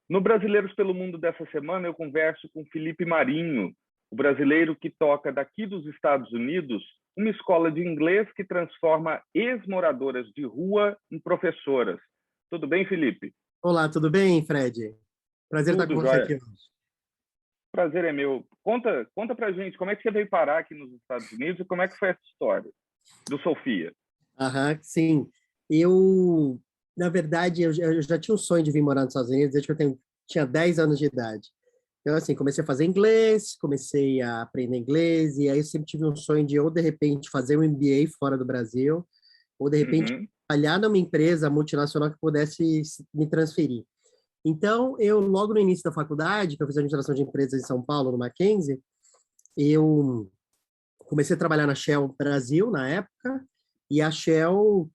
No Brasileiros pelo Mundo dessa semana, eu converso com Felipe Marinho, o brasileiro que toca daqui dos Estados Unidos uma escola de inglês que transforma ex-moradoras de rua em professoras. Tudo bem, Felipe? Olá, tudo bem, Fred? Prazer estar com Tudo você jóia. aqui hoje. Prazer é meu. Conta pra gente, como é que você veio parar aqui nos Estados Unidos e como é que foi essa história do Sofia? Aham, sim. Na verdade, eu já tinha um sonho de vir morar nos Estados Unidos desde que tinha 10 anos de idade. Então, assim, comecei a fazer inglês, comecei a aprender inglês, e aí eu sempre tive um sonho de, ou de repente, fazer um MBA fora do Brasil, ou de repente, Uhum, trabalhar numa empresa multinacional que pudesse me transferir. Então, eu, logo no início da faculdade, que eu fiz administração de empresas em São Paulo, no Mackenzie, eu comecei a trabalhar na Shell Brasil, na época, e a Shell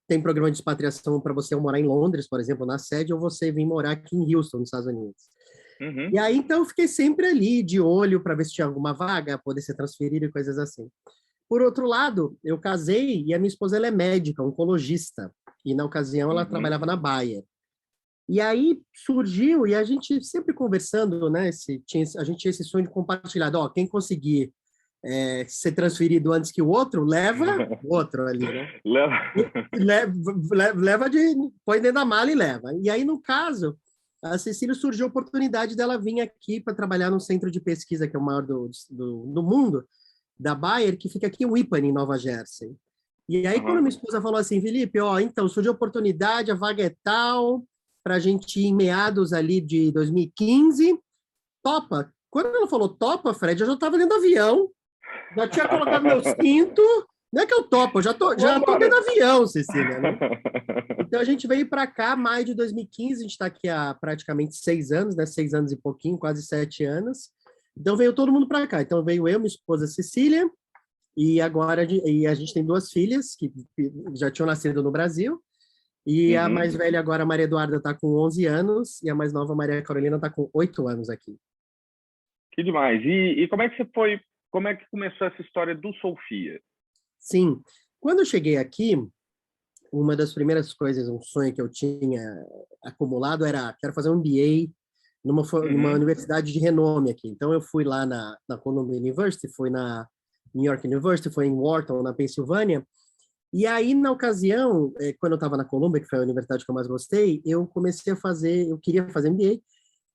tem programa de expatriação para você morar em Londres, por exemplo, na sede, ou você vir morar aqui em Houston, nos Estados Unidos. uhum. E aí, então, eu fiquei sempre ali, de olho, para ver se tinha alguma vaga, poder ser transferido e coisas assim. Por outro lado, eu casei e a minha esposa ela é médica, oncologista, e na ocasião ela Uhum. trabalhava na Bayer. E aí surgiu, e a gente sempre conversando, né? A gente tinha esse sonho de compartilhar, ó, quem conseguir ser transferido antes que o outro, leva o outro ali, né? Leva. Leva põe dentro da mala e leva. E aí, no caso, a Cecília surgiu a oportunidade dela vir aqui para trabalhar no centro de pesquisa, que é o maior do mundo, da Bayer, que fica aqui em Whippany, em Nova Jersey. E aí, quando Uhum. minha esposa falou assim, Felipe, ó, então, surgiu a oportunidade, a vaga é tal, para a gente ir em meados ali de 2015, topa. Quando ela falou topa, Fred, eu já estava dentro do avião, já tinha colocado meu cinto, não é que eu topo, eu já tô dentro Vambora! do avião, Cecília, né? Então a gente veio para cá maio de 2015, a gente está aqui há praticamente 6 anos, né? 6 anos e pouquinho, quase 7 anos. Então veio todo mundo para cá. Então veio eu, minha esposa Cecília, e agora a gente tem duas filhas que já tinham nascido no Brasil. E a Uhum. mais velha agora, a Maria Eduarda, está com 11 anos, e a mais nova, Maria Carolina, está com 8 anos aqui. Que demais. E como é que você foi? Como é que começou essa história do Sofia? Sim, quando eu cheguei aqui, uma das primeiras coisas, um sonho que eu tinha acumulado era, quero fazer um MBA numa Uhum. universidade de renome aqui. Então, eu fui lá na Columbia University, fui na New York University, fui em Wharton, na Pensilvânia. E aí, na ocasião, quando eu estava na Columbia, que foi a universidade que eu mais gostei, eu queria fazer MBA.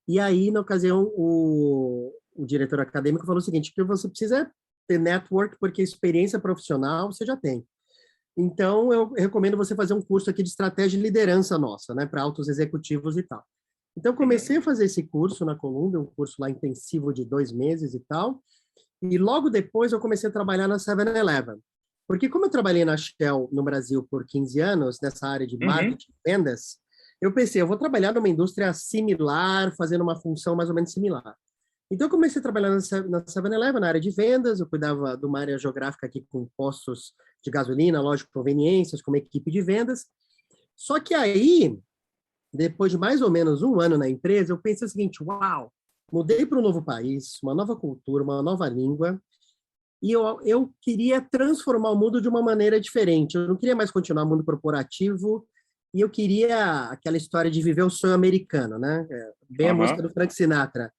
E aí, na ocasião, o diretor acadêmico falou o seguinte, que você precisa ter network, porque experiência profissional você já tem. Então, eu recomendo você fazer um curso aqui de estratégia e liderança nossa, né, para altos executivos e tal. Então, Uhum. comecei a fazer esse curso na Columbia, um curso lá intensivo de 2 meses e tal, e logo depois eu comecei a trabalhar na 7-Eleven. Porque como eu trabalhei na Shell no Brasil por 15 anos, nessa área de Uhum. marketing e vendas, eu pensei, eu vou trabalhar numa indústria similar, fazendo uma função mais ou menos similar. Então, eu comecei a trabalhar na 7-Eleven, na área de vendas, eu cuidava de uma área geográfica aqui com postos de gasolina, loja de conveniências, com uma equipe de vendas. Só que aí, depois de mais ou menos um ano na empresa, eu pensei o seguinte, uau, mudei para um novo país, uma nova cultura, uma nova língua, e eu queria transformar o mundo de uma maneira diferente. Eu não queria mais continuar no mundo corporativo, e eu queria aquela história de viver o sonho americano, né? Bem a música Aham. do Frank Sinatra.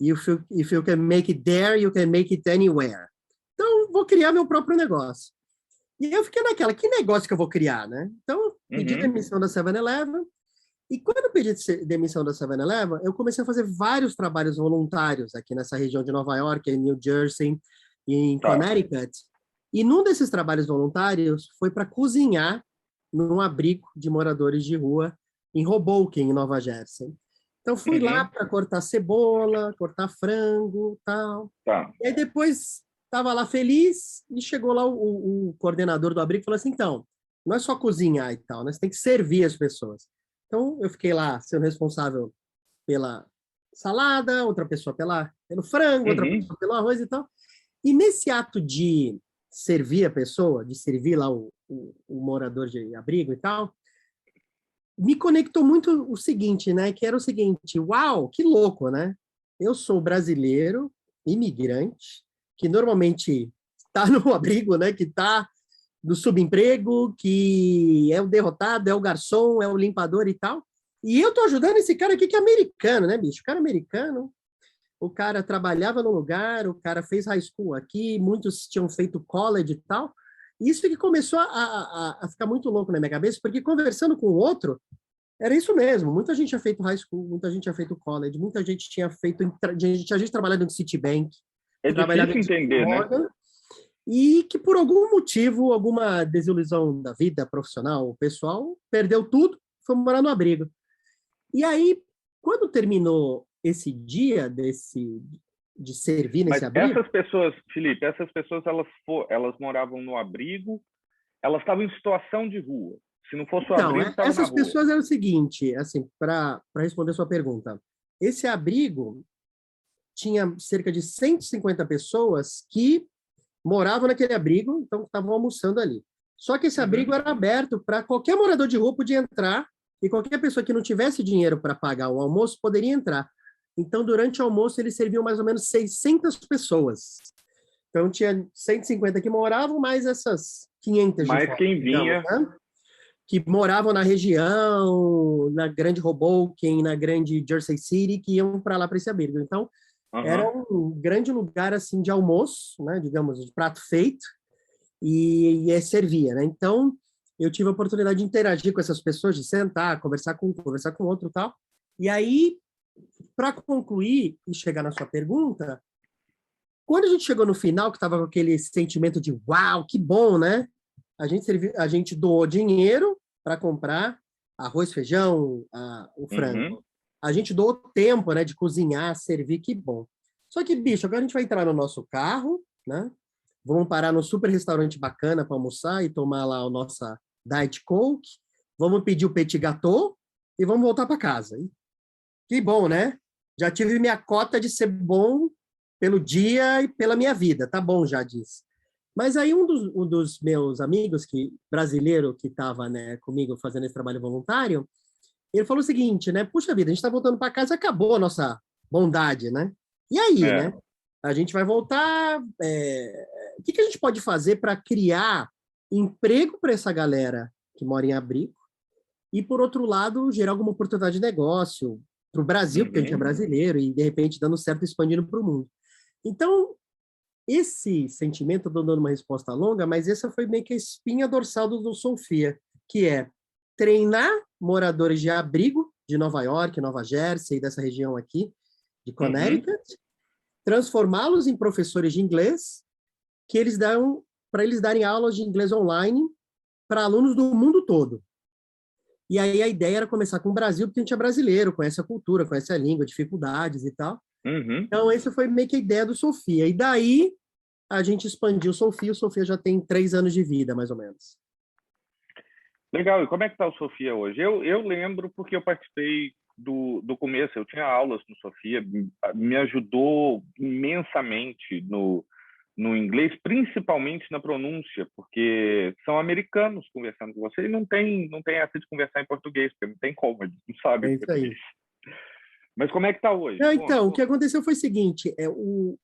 If you can make it there, you can make it anywhere. Então, vou criar meu próprio negócio. E eu fiquei naquela, que negócio que eu vou criar, né? Então, eu pedi Uhum. demissão da 7-Eleven, e quando eu pedi demissão da 7-Eleven, eu comecei a fazer vários trabalhos voluntários aqui nessa região de Nova York, em New Jersey, e em Tá. Connecticut. E num desses trabalhos voluntários foi para cozinhar num abrigo de moradores de rua em Hoboken, em Nova Jersey. Então, fui lá Uhum. para cortar cebola, cortar frango, tal. Tá. E aí depois estava lá feliz e chegou lá o coordenador do abrigo e falou assim, então, não é só cozinhar e tal, né? Você tem que servir as pessoas. Então, eu fiquei lá sendo responsável pela salada, outra pessoa pelo frango, outra Uhum. pessoa pelo arroz e tal. E nesse ato de servir a pessoa, de servir lá o morador de abrigo e tal, me conectou muito o seguinte, né? Que era o seguinte, uau, que louco, né? Eu sou brasileiro, imigrante, que normalmente está no abrigo, né? Que está no subemprego, que é o derrotado, é o garçom, é o limpador e tal. E eu tô ajudando esse cara aqui que é americano, né, bicho? O cara é americano, o cara trabalhava no lugar, o cara fez high school aqui, muitos tinham feito college e tal. Isso que começou a ficar muito louco na minha cabeça, porque conversando com o outro, era isso mesmo. Muita gente tinha feito high school, muita gente tinha feito college, muita gente tinha feito. Tinha gente trabalhando no Citibank, É trabalhava difícil em JP entender, né? Morgan, e que por algum motivo, alguma desilusão da vida profissional, o pessoal perdeu tudo, foi morar no abrigo. E aí, quando terminou esse dia de servir Mas nesse abrigo, essas pessoas, Felipe, essas pessoas, elas moravam no abrigo, elas estavam em situação de rua. Se não fosse o então, abrigo, estavam na essas rua. pessoas eram o seguinte, assim, para responder a sua pergunta, esse abrigo tinha cerca de 150 pessoas que moravam naquele abrigo, então estavam almoçando ali. Só que esse Uhum. abrigo era aberto para qualquer morador de rua podia entrar e qualquer pessoa que não tivesse dinheiro para pagar o almoço poderia entrar. Então, durante o almoço, eles serviam mais ou menos 600 pessoas. Então, tinha 150 que moravam, mais essas 500 de Mas fora, quem digamos, vinha, né? Que moravam na região, na grande Hoboken, na grande Jersey City, que iam para lá para esse abrigo. Então, era uhum. um grande lugar assim de almoço, né, digamos, de prato feito, e servia, né? Então, eu tive a oportunidade de interagir com essas pessoas, de sentar, conversar com outro e tal. E aí, para concluir e chegar na sua pergunta, quando a gente chegou no final, que estava com aquele sentimento de uau, que bom, né? A gente doou dinheiro para comprar arroz, feijão, o Uhum. frango. A gente doou tempo, né, de cozinhar, servir, que bom. Só que, bicho, agora a gente vai entrar no nosso carro, né? Vamos parar num super restaurante bacana para almoçar e tomar lá a nossa Diet Coke. Vamos pedir o petit gâteau e vamos voltar para casa. Que bom, né? Já tive minha cota de ser bom pelo dia e pela minha vida. Tá bom, já disse. Mas aí um dos meus amigos, brasileiro, que estava, né, comigo fazendo esse trabalho voluntário, ele falou o seguinte, né? Puxa vida, a gente está voltando para casa, acabou a nossa bondade, né? E aí, É. né? A gente vai voltar. O que a gente pode fazer para criar emprego para essa galera que mora em abrigo e, por outro lado, gerar alguma oportunidade de negócio para o Brasil, porque a gente é Uhum. brasileiro, e, de repente, dando certo, expandindo para o mundo. Então, esse sentimento, estou dando uma resposta longa, mas essa foi meio que a espinha dorsal do Sofia, que é treinar moradores de abrigo de Nova York, Nova Jersey, dessa região aqui, de Uhum. Connecticut, transformá-los em professores de inglês, que eles dão para eles darem aulas de inglês online para alunos do mundo todo. E aí a ideia era começar com o Brasil, porque a gente é brasileiro, conhece a cultura, conhece a língua, dificuldades e tal. Uhum. Então, essa foi meio que a ideia do Sofia. E daí a gente expandiu o Sofia já tem 3 anos de vida, mais ou menos. Legal. E como é que está o Sofia hoje? Eu lembro porque eu participei do começo. Eu tinha aulas no Sofia, me ajudou imensamente no inglês, principalmente na pronúncia, porque são americanos conversando com você e não tem essa de conversar em português, porque não tem como, eles não sabem É isso aí. português. Mas como é que está hoje? Não, Conta. então, o que aconteceu foi o seguinte,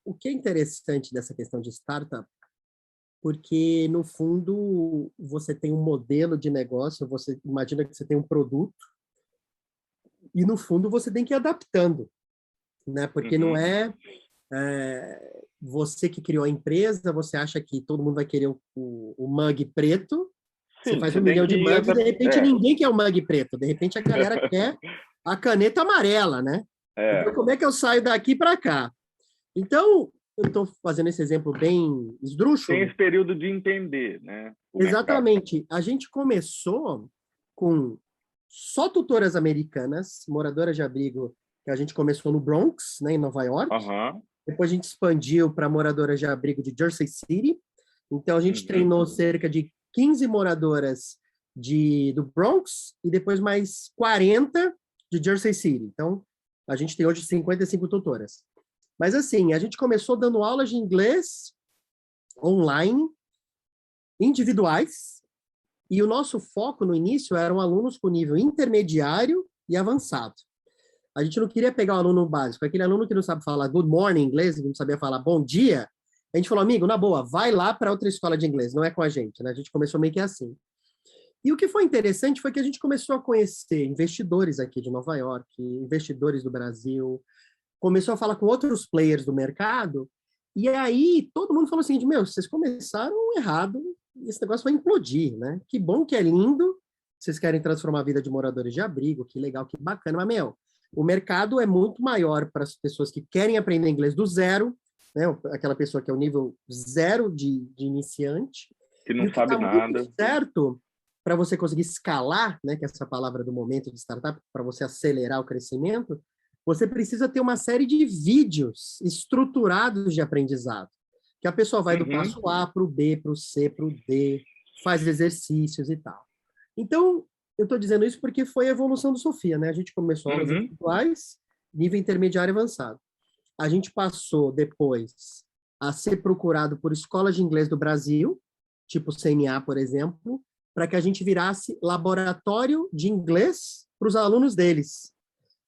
o que é interessante dessa questão de startup, porque, no fundo, você tem um modelo de negócio, você imagina que você tem um produto, e, no fundo, você tem que ir adaptando, né? Porque não Uhum. você que criou a empresa, você acha que todo mundo vai querer o mug preto, você Sim, faz você 1 tem milhão que de ir mugs e, de repente, é. ninguém quer o mug preto, de repente a galera quer a caneta amarela, né? Então, É. como é que eu saio daqui para cá? Então, eu estou fazendo esse exemplo bem Tem esdrúxulo. esse período de entender, né, o mercado. Exatamente. A gente começou com só tutoras americanas, moradoras de abrigo, que a gente começou no Bronx, né, em Nova York. Aham. Depois a gente expandiu para moradoras de abrigo de Jersey City. Então, a gente Uhum. treinou cerca de 15 moradoras do Bronx e depois mais 40 de Jersey City. Então, a gente tem hoje 55 tutoras. Mas, assim, a gente começou dando aulas de inglês online, individuais, e o nosso foco no início eram alunos com nível intermediário e avançado. A gente não queria pegar o aluno básico, aquele aluno que não sabe falar good morning em inglês, que não sabia falar bom dia. A gente falou, amigo, na boa, vai lá para outra escola de inglês, não é com a gente, né? A gente começou meio que assim. E o que foi interessante foi que a gente começou a conhecer investidores aqui de Nova York, investidores do Brasil, começou a falar com outros players do mercado, e aí todo mundo falou assim, meu, vocês começaram errado, esse negócio vai implodir, né? Que bom, que é lindo, vocês querem transformar a vida de moradores de abrigo, que legal, que bacana, mas, meu, o mercado é muito maior para as pessoas que querem aprender inglês do zero, né? Aquela pessoa que é o nível zero de iniciante, Que e não o que sabe está muito nada. certo para você conseguir escalar, né, que é essa palavra do momento de startup, para você acelerar o crescimento, você precisa ter uma série de vídeos estruturados de aprendizado, que a pessoa vai do Uhum, passo A para o B, para o C, para o D, faz exercícios e tal. Então, eu estou dizendo isso porque foi a evolução do Sofia, né? A gente começou aulas uhum. individuais, nível intermediário e avançado. A gente passou depois a ser procurado por escolas de inglês do Brasil, tipo CNA, por exemplo, para que a gente virasse laboratório de inglês para os alunos deles.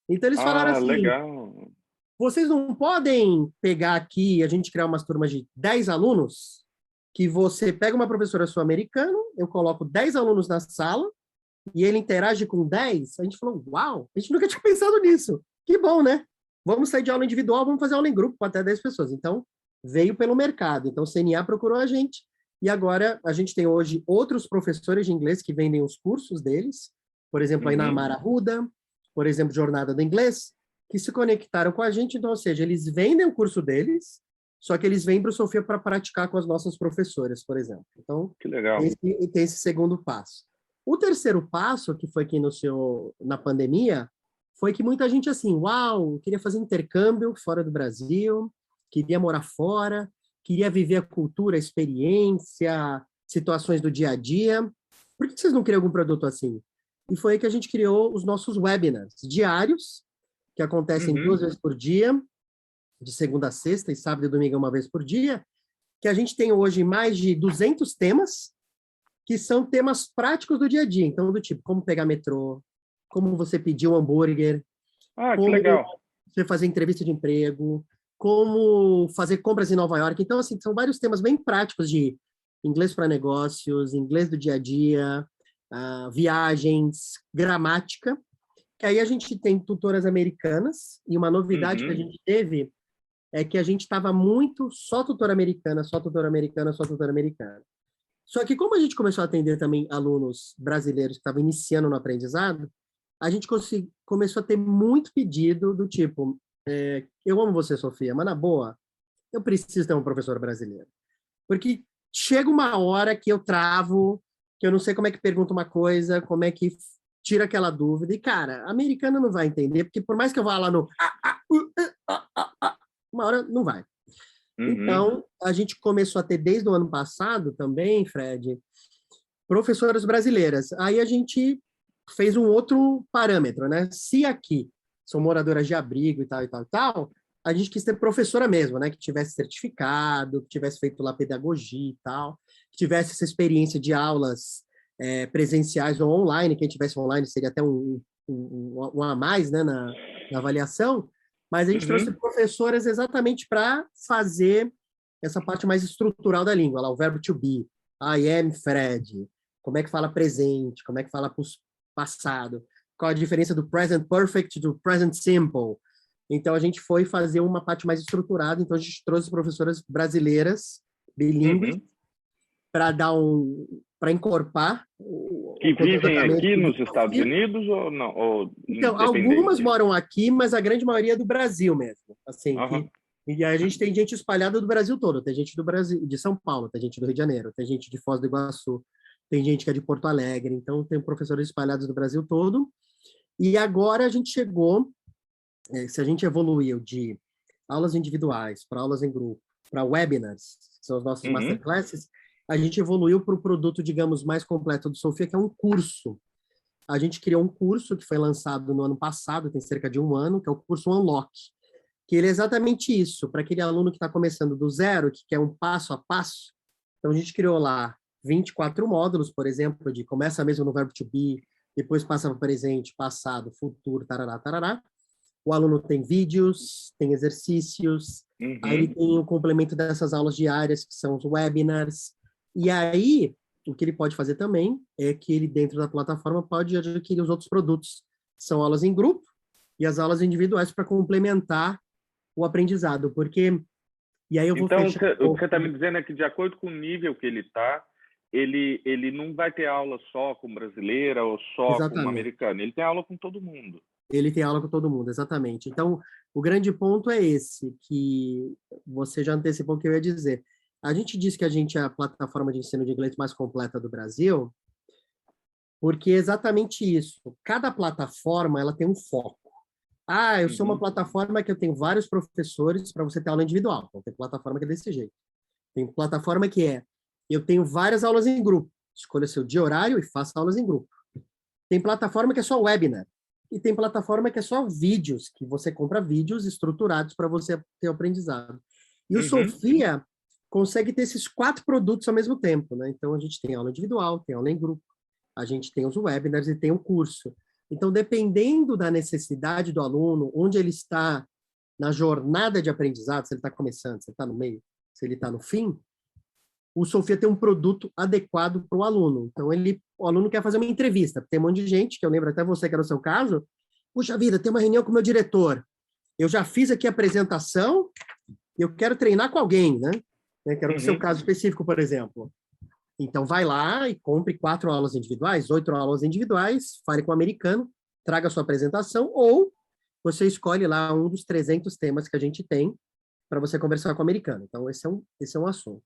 Então, eles falaram Ah, assim, legal. vocês não podem pegar aqui e a gente criar umas turmas de 10 alunos, que você pega uma professora sul-americana, eu coloco 10 alunos na sala, e ele interage com 10. A gente falou, uau, a gente nunca tinha pensado nisso. Que bom, né? Vamos sair de aula individual, vamos fazer aula em grupo com até 10 pessoas. Então, veio pelo mercado. Então, o CNA procurou a gente, e agora a gente tem hoje outros professores de inglês que vendem os cursos deles, por exemplo, a Uhum. Inamara Arruda, por exemplo, Jornada do Inglês, que se conectaram com a gente. Então, ou seja, eles vendem o curso deles, só que eles vêm para o Sofia para praticar com as nossas professoras, por exemplo. Então, Que legal. tem esse segundo passo. O terceiro passo, que foi que iniciou na pandemia, foi que muita gente assim, uau, queria fazer intercâmbio fora do Brasil, queria morar fora, queria viver a cultura, a experiência, situações do dia a dia. Por que vocês não criam algum produto assim? E foi aí que a gente criou os nossos webinars diários, que acontecem Uhum. 2 vezes por dia, de segunda a sexta e sábado e domingo uma vez por dia, que a gente tem hoje mais de 200 temas, que são temas práticos do dia a dia. Então, do tipo, como pegar metrô, como você pedir um hambúrguer, Ah, que como legal. você fazer entrevista de emprego, como fazer compras em Nova York. Então, assim, são vários temas bem práticos de inglês para negócios, inglês do dia a dia, viagens, gramática. Que aí a gente tem tutoras americanas, e uma novidade que a Uhum. gente teve é que a gente estava muito só tutora americana, só tutora americana, só tutora americana. Só que como a gente começou a atender também alunos brasileiros que estavam iniciando no aprendizado, a gente começou a ter muito pedido do tipo, eu amo você, Sofia, mas na boa, eu preciso ter um professor brasileiro. Porque chega uma hora que eu travo, que eu não sei como é que pergunta uma coisa, como é que tira aquela dúvida. E, cara, americano não vai entender, porque por mais que eu vá lá no... uma hora não vai. Uhum. Então, a gente começou a ter, desde o ano passado também, Fred, professoras brasileiras. Aí a gente fez um outro parâmetro, né? Se aqui são moradoras de abrigo e tal, e tal, e tal, a gente quis ter professora mesmo, né? Que tivesse certificado, que tivesse feito lá pedagogia e tal, que tivesse essa experiência de aulas presenciais ou online. Quem tivesse online seria até um a mais, né? Na avaliação. Mas a gente trouxe Uhum. professoras exatamente para fazer essa parte mais estrutural da língua, lá, o verbo to be. I am Fred. Como é que fala presente? Como é que fala passado? Qual a diferença do present perfect do present simple? Então, a gente foi fazer uma parte mais estruturada. Então, a gente trouxe professoras brasileiras, bilíngues, Uhum. para para encorpar Que o vivem comportamento aqui do nos Estados Sofia. Unidos ou não? Ou Então, algumas independente? moram aqui, mas a grande maioria é do Brasil mesmo. Assim, Aham. e a gente tem gente espalhada do Brasil todo. Tem gente do Brasil, de São Paulo, tem gente do Rio de Janeiro, tem gente de Foz do Iguaçu, tem gente que é de Porto Alegre. Então, tem professores espalhados do Brasil todo. E agora a gente chegou, se a gente evoluiu de aulas individuais para aulas em grupo, para webinars, que são os nossos Uhum. masterclasses, a gente evoluiu para o produto, digamos, mais completo do Sofia, que é um curso. A gente criou um curso que foi lançado no ano passado, tem cerca de um ano, que é o curso Unlock, que ele é exatamente isso, para aquele aluno que está começando do zero, que quer um passo a passo. Então, a gente criou lá 24 módulos, por exemplo, de começa mesmo no verbo to be, depois passa para o presente, passado, futuro, tarará, tarará. O aluno tem vídeos, tem exercícios, aí ele Uhum. tem o complemento dessas aulas diárias, que são os webinars. E aí, o que ele pode fazer também é que ele, dentro da plataforma, pode adquirir os outros produtos. São aulas em grupo e as aulas individuais para complementar o aprendizado, porque... E aí eu vou Então, fechar... o que você está me dizendo é que, de acordo com o nível que ele está, ele não vai ter aula só com brasileira ou só com Exatamente. americana. Ele tem aula com todo mundo. Ele tem aula com todo mundo, exatamente. Então, o grande ponto é esse, que você já antecipou o que eu ia dizer. A gente diz que a gente é a plataforma de ensino de inglês mais completa do Brasil, porque é exatamente isso. Cada plataforma, ela tem um foco. Ah, eu sou uma plataforma que eu tenho vários professores para você ter aula individual. Então, tem plataforma que é desse jeito. Tem plataforma que é, eu tenho várias aulas em grupo. Escolha seu dia e horário e faça aulas em grupo. Tem plataforma que é só webinar. E tem plataforma que é só vídeos, que você compra vídeos estruturados para você ter o aprendizado. E o Sofia consegue ter esses 4 produtos ao mesmo tempo, né? Então, a gente tem aula individual, tem aula em grupo, a gente tem os webinars e tem o curso. Então, dependendo da necessidade do aluno, onde ele está na jornada de aprendizado, se ele está começando, se ele está no meio, se ele está no fim, o Sofia tem um produto adequado para o aluno. Então, o aluno quer fazer uma entrevista. Tem um monte de gente, que eu lembro até você que era o seu caso, puxa vida, tem uma reunião com o meu diretor. Eu já fiz aqui a apresentação, eu quero treinar com alguém, né? Quero o seu caso específico, por exemplo. Então, vai lá e compre 4 aulas individuais, 8 aulas individuais, fale com o americano, traga a sua apresentação, ou você escolhe lá um dos 300 temas que a gente tem para você conversar com o americano. Então, esse é um assunto.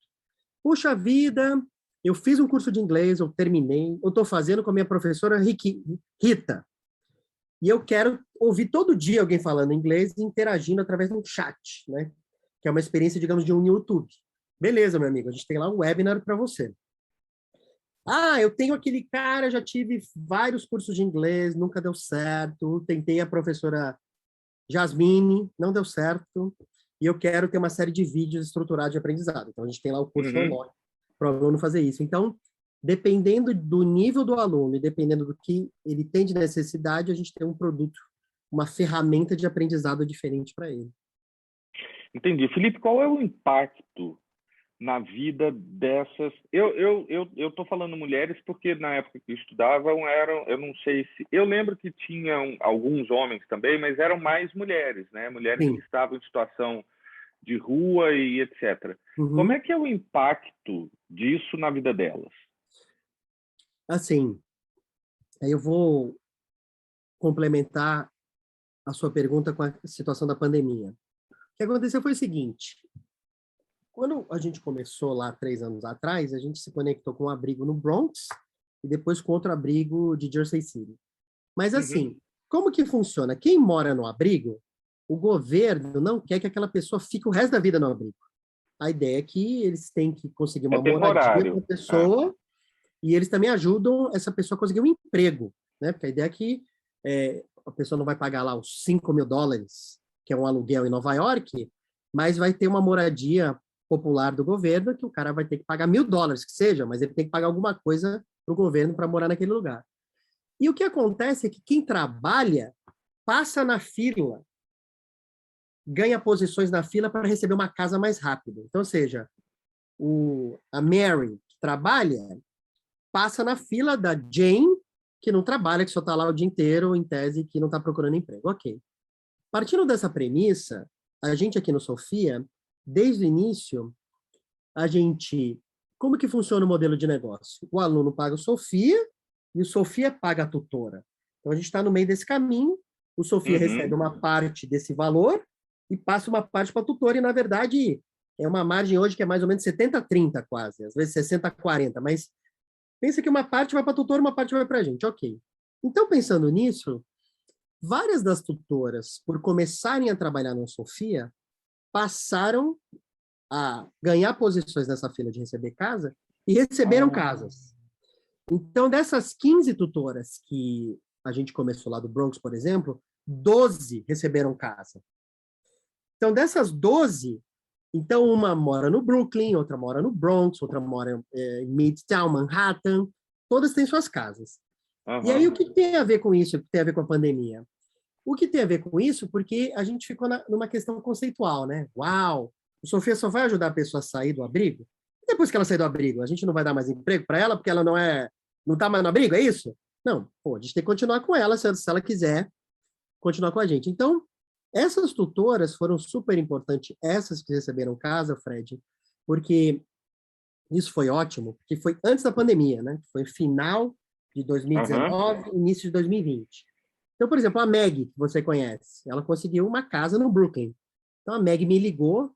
Puxa vida, eu fiz um curso de inglês, eu terminei, eu estou fazendo com a minha professora Rita, e eu quero ouvir todo dia alguém falando inglês e interagindo através de um chat, né? Que é uma experiência, digamos, de um YouTube. Beleza, meu amigo, a gente tem lá um webinar para você. Ah, eu tenho aquele cara, já tive vários cursos de inglês, nunca deu certo. Tentei a professora Jasmine, não deu certo. E eu quero ter uma série de vídeos estruturados de aprendizado. Então, a gente tem lá o curso online para o aluno fazer isso. Então, dependendo do nível do aluno e dependendo do que ele tem de necessidade, a gente tem um produto, uma ferramenta de aprendizado diferente para ele. Entendi. Felipe, qual é o impacto na vida dessas... Eu tô falando mulheres porque na época que eu estudava eu não sei se... Eu lembro que tinham alguns homens também, mas eram mais mulheres, né? Mulheres Sim. que estavam em situação de rua e etc. Como é que é o impacto disso na vida delas? Assim, aí eu vou complementar a sua pergunta com a situação da pandemia. O que aconteceu foi o seguinte: quando a gente começou lá 3 anos atrás, a gente se conectou com um abrigo no Bronx e depois com outro abrigo de Jersey City. Mas assim, como que funciona? Quem mora no abrigo, o governo não quer que aquela pessoa fique o resto da vida no abrigo. A ideia é que eles têm que conseguir uma moradia para a pessoa e eles também ajudam essa pessoa a conseguir um emprego, né? Porque a ideia é que a pessoa não vai pagar lá os $5.000, que é um aluguel em Nova York, mas vai ter uma moradia popular do governo que o cara vai ter que pagar $1.000, que seja, mas ele tem que pagar alguma coisa para o governo para morar naquele lugar. E o que acontece é que quem trabalha passa na fila, ganha posições na fila para receber uma casa mais rápido. Então, ou seja, a Mary, que trabalha, passa na fila da Jane, que não trabalha, que só está lá o dia inteiro, em tese, que não está procurando emprego. Ok. Partindo dessa premissa, a gente aqui no Sofia, desde o início, como que funciona o modelo de negócio? O aluno paga o Sofia e o Sofia paga a tutora. Então, a gente está no meio desse caminho, o Sofia recebe uma parte desse valor e passa uma parte para a tutora, e, na verdade, é uma margem hoje que é mais ou menos 70-30 quase, às vezes 60-40, mas pensa que uma parte vai para a tutora, uma parte vai para a gente, ok. Então, pensando nisso, várias das tutoras, por começarem a trabalhar no Sofia, passaram a ganhar posições nessa fila de receber casa e receberam casas. Então, dessas 15 tutoras que a gente começou lá do Bronx, por exemplo, 12 receberam casa. Então, dessas 12, então uma mora no Brooklyn, outra mora no Bronx, outra mora em Midtown, Manhattan, todas têm suas casas. E aí, o que tem a ver com isso? O que tem a ver com a pandemia? O que tem a ver com isso? Porque a gente ficou numa questão conceitual, né? Uau, o Sofia só vai ajudar a pessoa a sair do abrigo? Depois que ela sair do abrigo, a gente não vai dar mais emprego para ela porque ela não está mais no abrigo, é isso? Não, pô, a gente tem que continuar com ela se ela quiser continuar com a gente. Então, essas tutoras foram super importantes, essas que receberam casa, Fred, porque isso foi ótimo, porque foi antes da pandemia, né? Foi final de Aham. 2019, início de 2020. Então, por exemplo, a Meg, que você conhece, ela conseguiu uma casa no Brooklyn. Então, a Meg me ligou,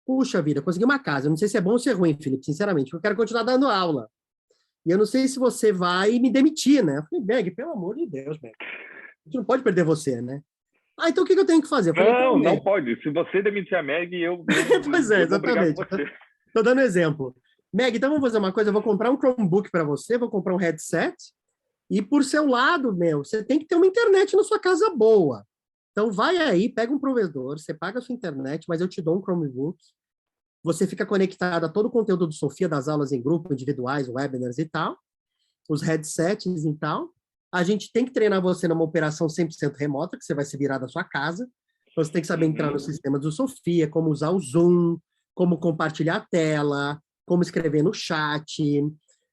puxa vida, consegui uma casa. Eu não sei se é bom ou se é ruim, Felipe, sinceramente, porque eu quero continuar dando aula. E eu não sei se você vai me demitir, né? Eu falei, Meg, pelo amor de Deus, Meg, a gente não pode perder você, né? Ah, então o que eu tenho que fazer? Eu falei, então, Não, não Meg. pode. Se você demitir a Meg, Pois é, eu vou brigar com exatamente. você. Estou dando exemplo. Meg, então vamos fazer uma coisa, eu vou comprar um Chromebook para você, vou comprar um headset, e por seu lado, meu, você tem que ter uma internet na sua casa boa. Então vai aí, pega um provedor, você paga a sua internet, mas eu te dou um Chromebook, você fica conectado a todo o conteúdo do Sofia, das aulas em grupo, individuais, webinars e tal, os headsets e tal. A gente tem que treinar você numa operação 100% remota, que você vai se virar da sua casa. Então, você tem que saber entrar no sistema do Sofia, como usar o Zoom, como compartilhar a tela, como escrever no chat,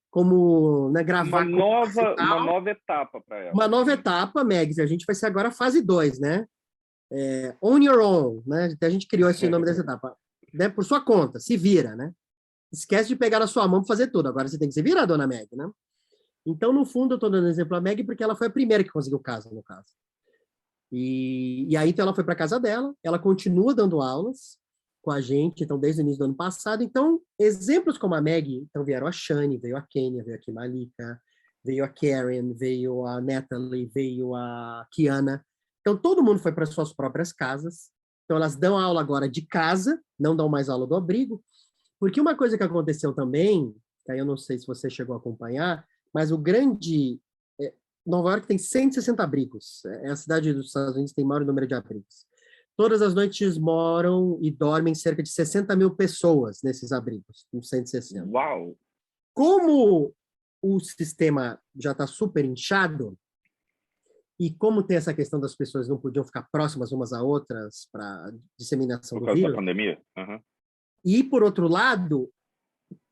como, né, gravar coisas e Uma tal. nova etapa para Uma ela. nova etapa, Megs, a gente vai ser agora a fase 2, né? On your own, né? A gente criou esse nome dessa etapa. Né? Por sua conta, se vira, né? Esquece de pegar na sua mão para fazer tudo. Agora você tem que se virar, dona Meg, né? Então, no fundo, eu estou dando exemplo a Meg porque ela foi a primeira que conseguiu casa, no caso. E aí, então, ela foi para casa dela, ela continua dando aulas com a gente, então, desde o início do ano passado. Então, exemplos como a Meg, então, vieram a Shani, veio a Kenya, veio a Kimalika, veio a Karen, veio a Natalie, veio a Kiana. Então, todo mundo foi para suas próprias casas. Então, elas dão aula agora de casa, não dão mais aula do abrigo, porque uma coisa que aconteceu também, que aí eu não sei se você chegou a acompanhar, mas o grande. Nova York tem 160 abrigos. É a cidade dos Estados Unidos que tem o maior número de abrigos. Todas as noites moram e dormem cerca de 60 mil pessoas nesses abrigos, uns 160. Uau! Como o sistema já está super inchado, e como tem essa questão das pessoas não podiam ficar próximas umas a outras para disseminação Por do causa da vírus, pandemia? Uhum. e, por outro lado,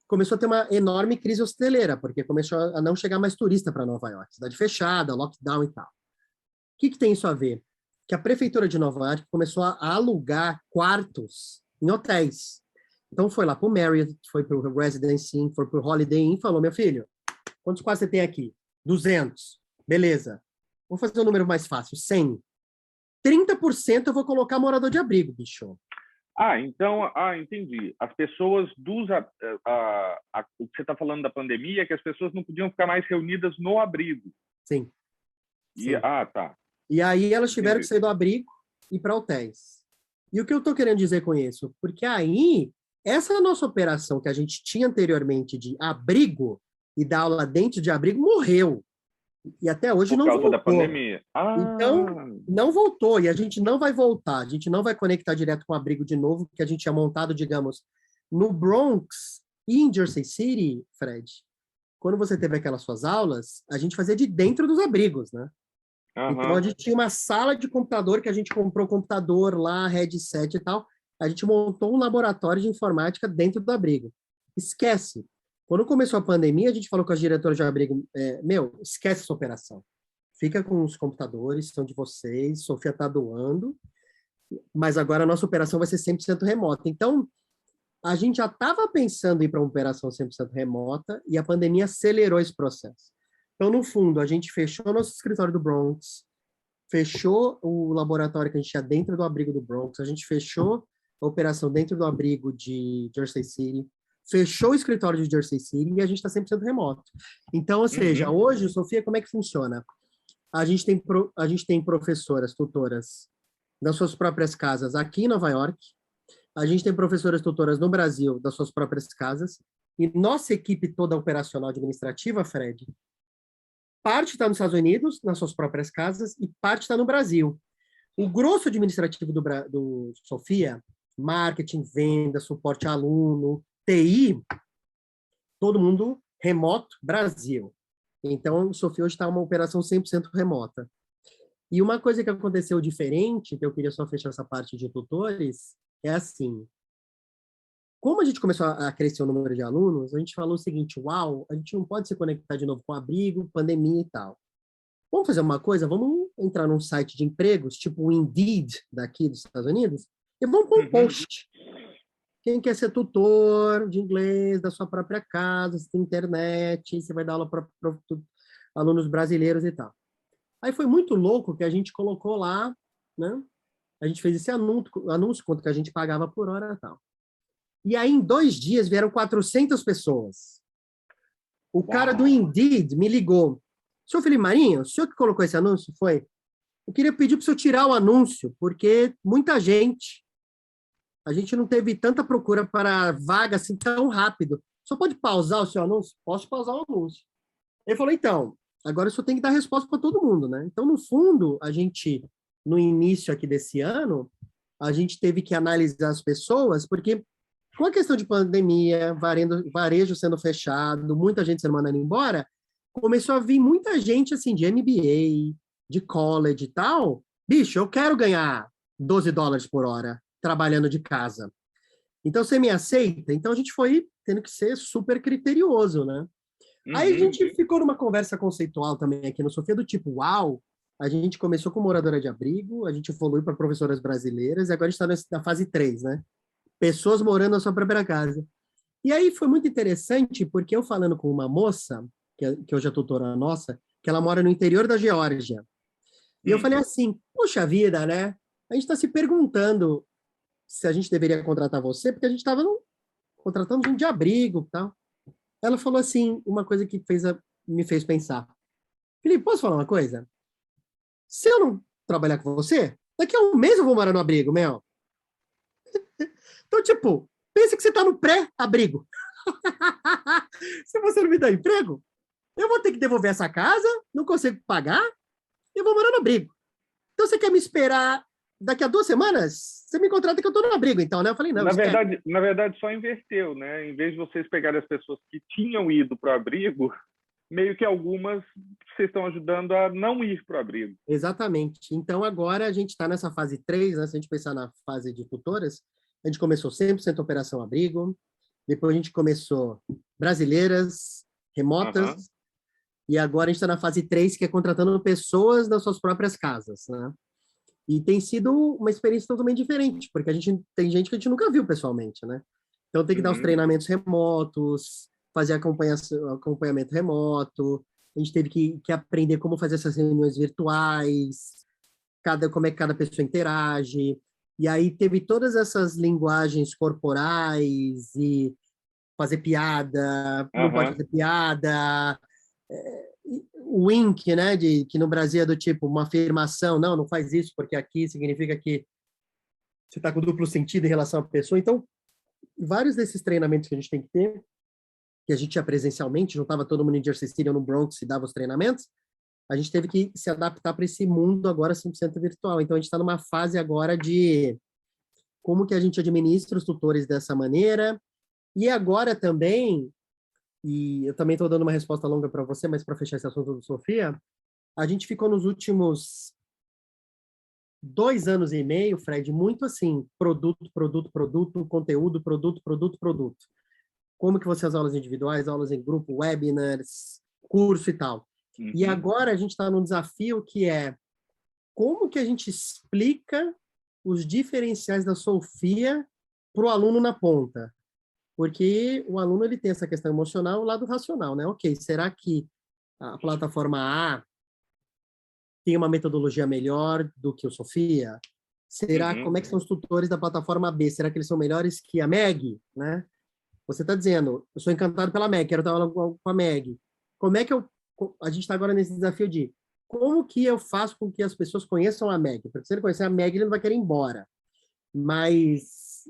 começou a ter uma enorme crise hosteleira, porque começou a não chegar mais turista para Nova York, cidade fechada, lockdown e tal. O que tem isso a ver? Que a prefeitura de Nova York começou a alugar quartos em hotéis. Então foi lá para o Marriott, foi para o Residence Inn, foi para o Holiday Inn, falou, meu filho, quantos quartos você tem aqui? 200. Beleza. Vou fazer um número mais fácil, 100. 30% eu vou colocar morador de abrigo, bicho. Então, entendi. As pessoas o que você está falando da pandemia é que as pessoas não podiam ficar mais reunidas no abrigo. Sim. Sim. Tá. E aí elas tiveram Entendi. que sair do abrigo e ir para hotéis. E o que eu estou querendo dizer com isso? Porque aí, essa nossa operação que a gente tinha anteriormente de abrigo e dar aula dentro de abrigo morreu. E até hoje Por não causa da voltou. pandemia. Então, não voltou e a gente não vai voltar. A gente não vai conectar direto com o abrigo de novo, que a gente tinha montado, digamos, no Bronx e em Jersey City, Fred. Quando você teve aquelas suas aulas, a gente fazia de dentro dos abrigos, né? Então, a gente tinha uma sala de computador que a gente comprou computador lá, headset e tal. A gente montou um laboratório de informática dentro do abrigo. Esquece. Quando começou a pandemia, a gente falou com as diretoras de abrigo, esquece essa operação. Fica com os computadores, são de vocês, Sofia está doando, mas agora a nossa operação vai ser 100% remota. Então, a gente já estava pensando em ir para uma operação 100% remota e a pandemia acelerou esse processo. Então, no fundo, a gente fechou nosso escritório do Bronx, fechou o laboratório que a gente tinha dentro do abrigo do Bronx, a gente fechou a operação dentro do abrigo de Jersey City, fechou o escritório de Jersey City e a gente está 100% remoto. Então, ou seja, hoje, Sofia, como é que funciona? A gente tem professoras, tutoras das suas próprias casas aqui em Nova York, a gente tem professoras tutoras no Brasil das suas próprias casas, e nossa equipe toda operacional administrativa, Fred, parte está nos Estados Unidos, nas suas próprias casas, e parte está no Brasil. O grosso administrativo do Sofia, marketing, venda, suporte a aluno, TI, todo mundo remoto, Brasil. Então, o Sofia hoje está uma operação 100% remota. E uma coisa que aconteceu diferente, que eu queria só fechar essa parte de tutores, é assim, como a gente começou a crescer o número de alunos, a gente falou o seguinte, uau, a gente não pode se conectar de novo com abrigo, pandemia e tal. Vamos fazer uma coisa? Vamos entrar num site de empregos, tipo o Indeed daqui dos Estados Unidos, e vamos pôr um post. Quem quer ser tutor de inglês da sua própria casa, você tem internet, você vai dar aula para alunos brasileiros e tal. Aí foi muito louco que a gente colocou lá, né? A gente fez esse anúncio quanto que a gente pagava por hora e tal. E aí, em 2 dias, vieram 400 pessoas. O cara do Indeed me ligou. Senhor Felipe Marinho, o senhor que colocou esse anúncio? Foi? Eu queria pedir para o senhor tirar o anúncio, porque muita gente, a gente não teve tanta procura para vaga assim tão rápido. O senhor pode pausar o seu anúncio? Posso pausar o anúncio. Ele falou, então, agora o senhor tem que dar resposta para todo mundo, né? Então, no fundo, a gente, no início aqui desse ano, a gente teve que analisar as pessoas, porque com a questão de pandemia, varejo sendo fechado, muita gente sendo mandada embora, começou a vir muita gente assim de MBA, de college e tal. Bicho, eu quero ganhar $12 por hora trabalhando de casa. Então você me aceita? Então a gente foi tendo que ser super criterioso, né? Aí a gente ficou numa conversa conceitual também aqui no Sofia do tipo, uau, a gente começou com moradora de abrigo, a gente evoluiu para professoras brasileiras e agora a gente está na fase 3, né? Pessoas morando na sua própria casa. E aí foi muito interessante, porque eu falando com uma moça, que hoje é tutora nossa, que ela mora no interior da Geórgia. E eu falei assim, puxa vida, né? A gente está se perguntando se a gente deveria contratar você, porque a gente estava contratando gente de abrigo e tal. Ela falou assim, uma coisa que me fez pensar. Felipe, posso falar uma coisa? Se eu não trabalhar com você, daqui a um mês eu vou morar no abrigo, meu. Então, tipo, pensa que você está no pré-abrigo. Se você não me dá emprego, eu vou ter que devolver essa casa, não consigo pagar, e vou morar no abrigo. Então, você quer me esperar daqui a 2 semanas? Você me contrata que eu estou no abrigo, então, né? Eu falei, não, na verdade, só inverteu, né? Em vez de vocês pegarem as pessoas que tinham ido para o abrigo, meio que algumas vocês estão ajudando a não ir para o abrigo. Exatamente. Então, agora a gente está nessa fase 3, né? Se a gente pensar na fase de tutoras, a gente começou 100% operação abrigo, depois a gente começou brasileiras, remotas, e agora a gente está na fase 3, que é contratando pessoas nas suas próprias casas, né? E tem sido uma experiência totalmente diferente, porque tem gente que a gente nunca viu pessoalmente, né? Então tem que dar os treinamentos remotos, fazer acompanhamento remoto, a gente teve que aprender como fazer essas reuniões virtuais, como é que cada pessoa interage, e aí teve todas essas linguagens corporais e fazer piada, não pode fazer piada, o wink, né, que no Brasil é do tipo uma afirmação, não faz isso, porque aqui significa que você está com duplo sentido em relação à pessoa. Então, vários desses treinamentos que a gente tem que ter, que a gente ia presencialmente, juntava todo mundo em Jersey City ou no Bronx e dava os treinamentos, a gente teve que se adaptar para esse mundo agora 100% virtual. Então, a gente está numa fase agora de como que a gente administra os tutores dessa maneira. E agora também, e eu também estou dando uma resposta longa para você, mas para fechar esse assunto do Sofia, a gente ficou nos últimos 2 anos e meio, Fred, muito assim, produto, conteúdo, produto. Como que você as aulas individuais, aulas em grupo, webinars, curso e tal. E agora a gente está num desafio que é como que a gente explica os diferenciais da Sofia para o aluno na ponta. Porque o aluno ele tem essa questão emocional e o lado racional, né? Ok, será que a plataforma A tem uma metodologia melhor do que o Sofia? Será, como é que são os tutores da plataforma B? Será que eles são melhores que a Meg, né? Você está dizendo, eu sou encantado pela Meg, quero dar aula com a Meg. Como é que a gente está agora nesse desafio de como que eu faço com que as pessoas conheçam a Meg? Porque se ele conhecer a Meg, ele não vai querer ir embora. Mas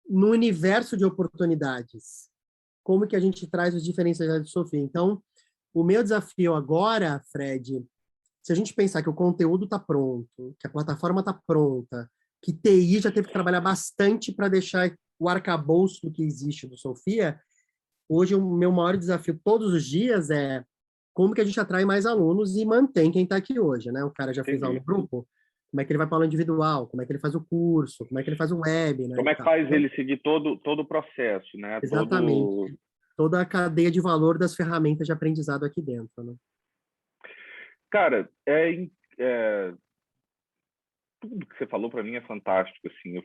no universo de oportunidades, como que a gente traz os diferenciais de Sofia? Então, o meu desafio agora, Fred, se a gente pensar que o conteúdo está pronto, que a plataforma está pronta, que TI já teve que trabalhar bastante para deixar o arcabouço do que existe do Sofia, hoje o meu maior desafio todos os dias é como que a gente atrai mais alunos e mantém quem está aqui hoje, né? O cara já fez aula no grupo, como é que ele vai para aula individual, como é que ele faz o curso, como é que ele faz o web, né, Como e é que tal. faz Então, ele seguir todo o processo, né? exatamente. Todo. Toda a cadeia de valor das ferramentas de aprendizado aqui dentro, né? Cara, tudo que você falou para mim é fantástico, assim.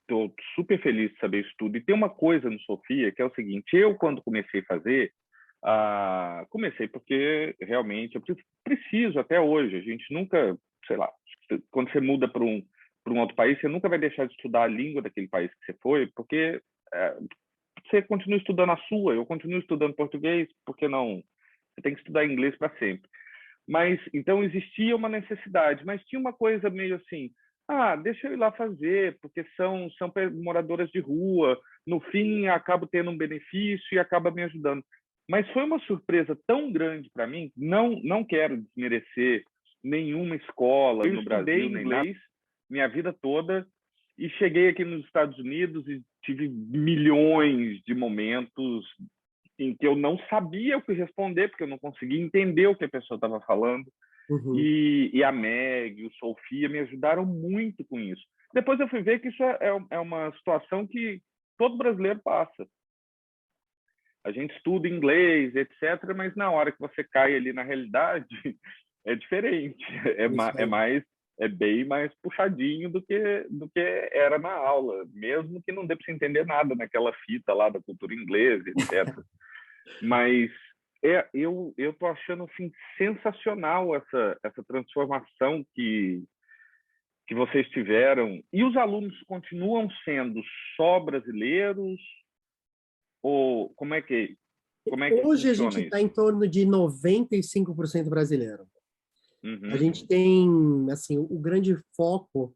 Tô super feliz de saber isso tudo. E tem uma coisa no Sofia que é o seguinte: eu quando comecei a fazer, comecei porque realmente eu preciso até hoje. A gente nunca, sei lá, quando você muda para um outro país, você nunca vai deixar de estudar a língua daquele país que você foi, porque é, você continua estudando a sua. Eu continuo estudando português, por que não? Você tem que estudar inglês para sempre. Mas então existia uma necessidade, mas tinha uma coisa meio assim: deixa eu ir lá fazer, porque são moradoras de rua, no fim acabo tendo um benefício e acaba me ajudando. Mas foi uma surpresa tão grande para mim, não quero desmerecer nenhuma escola no Brasil, nem inglês minha vida toda, e cheguei aqui nos Estados Unidos e tive milhões de momentos em que eu não sabia o que responder, porque eu não conseguia entender o que a pessoa estava falando. Uhum. E a Meg, o Sofia me ajudaram muito com isso. Depois eu fui ver que isso é uma situação que todo brasileiro passa. A gente estuda inglês, etc., mas na hora que você cai ali na realidade, é diferente. Isso É aí. mais é bem mais puxadinho do que era na aula, mesmo que não dê para você entender nada naquela fita lá da cultura inglesa, etc. Mas eu tô achando assim sensacional essa transformação que vocês tiveram. E os alunos continuam sendo só brasileiros ou como é que Hoje a gente funciona está isso? em torno de 95% brasileiro. A Uhum, gente tem, assim, o grande foco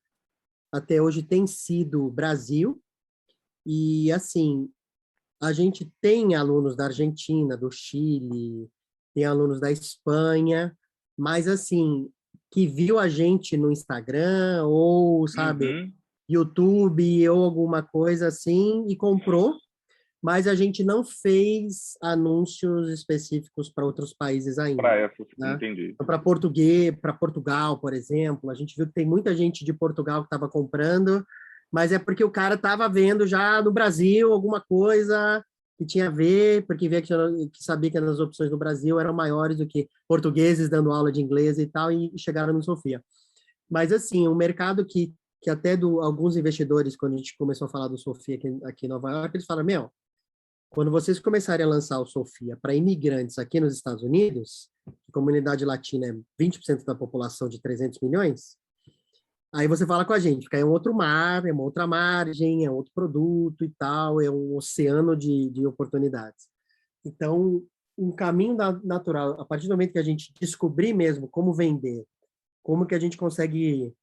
até hoje tem sido Brasil e, assim, a gente tem alunos da Argentina, do Chile, tem alunos da Espanha, mas, assim, que viu a gente no Instagram ou, sabe, uhum. YouTube ou alguma coisa assim e comprou, mas a gente não fez anúncios específicos para outros países Para ainda, essas, né? entendi. Então, para português, para Portugal, por exemplo, a gente viu que tem muita gente de Portugal que estava comprando, mas é porque o cara estava vendo já no Brasil alguma coisa que tinha a ver, porque via que sabia que as opções do Brasil eram maiores do que portugueses dando aula de inglês e tal, e chegaram no Sofia. Mas, assim, o mercado que até alguns investidores, quando a gente começou a falar do Sofia aqui em Nova York, eles falaram, meu, quando vocês começarem a lançar o Sofia para imigrantes aqui nos Estados Unidos, a comunidade latina é 20% da população de 300 milhões, aí você fala com a gente, porque aí é um outro mar, é uma outra margem, é outro produto e tal, é um oceano de oportunidades. Então, um caminho natural, a partir do momento que a gente descobrir mesmo como vender, como que a gente consegue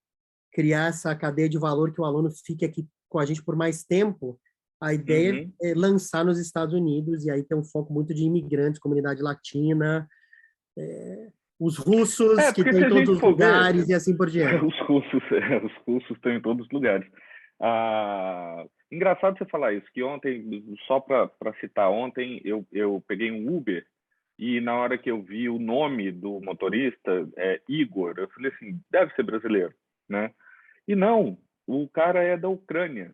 criar essa cadeia de valor que o aluno fique aqui com a gente por mais tempo, a ideia Uhum. é lançar nos Estados Unidos e aí tem um foco muito de imigrantes, comunidade latina, os russos que Porque estão se em a todos gente os for ver, lugares e assim por diante. os cursos estão em todos os lugares. Engraçado você falar isso, que ontem, só para citar, ontem eu peguei um Uber e na hora que eu vi o nome do motorista, Igor, eu falei assim, deve ser brasileiro, né? E não, o cara é da Ucrânia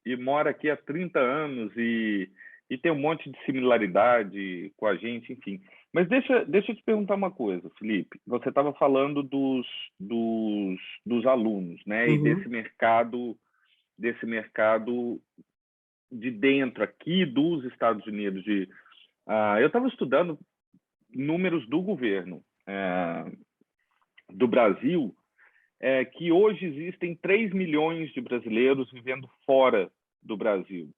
e mora aqui há 30 anos e tem um monte de similaridade com a gente, enfim. Mas deixa eu te perguntar uma coisa, Felipe. Você estava falando dos alunos, né? E Uhum, desse mercado de dentro aqui dos Estados Unidos. Eu estava estudando números do governo do Brasil, que hoje existem 3 milhões de brasileiros vivendo fora do Brasil.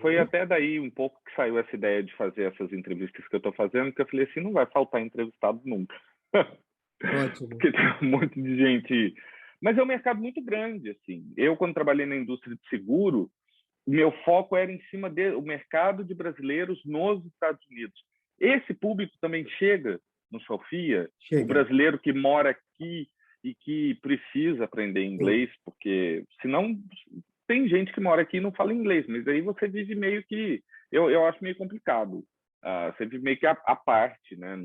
Foi uhum, até daí um pouco que saiu essa ideia de fazer essas entrevistas que eu estou fazendo, que eu falei assim, não vai faltar entrevistado nunca. ótimo. Porque tem um monte de gente. Mas é um mercado muito grande, assim. Eu, quando trabalhei na indústria de seguro, meu foco era em cima do mercado de brasileiros nos Estados Unidos. Esse público também chega no Sofia, o Chega. brasileiro que mora aqui e que precisa aprender Sim. inglês, porque senão tem gente que mora aqui e não fala inglês, mas aí você vive meio que, eu acho meio complicado. Você vive meio que a parte, né?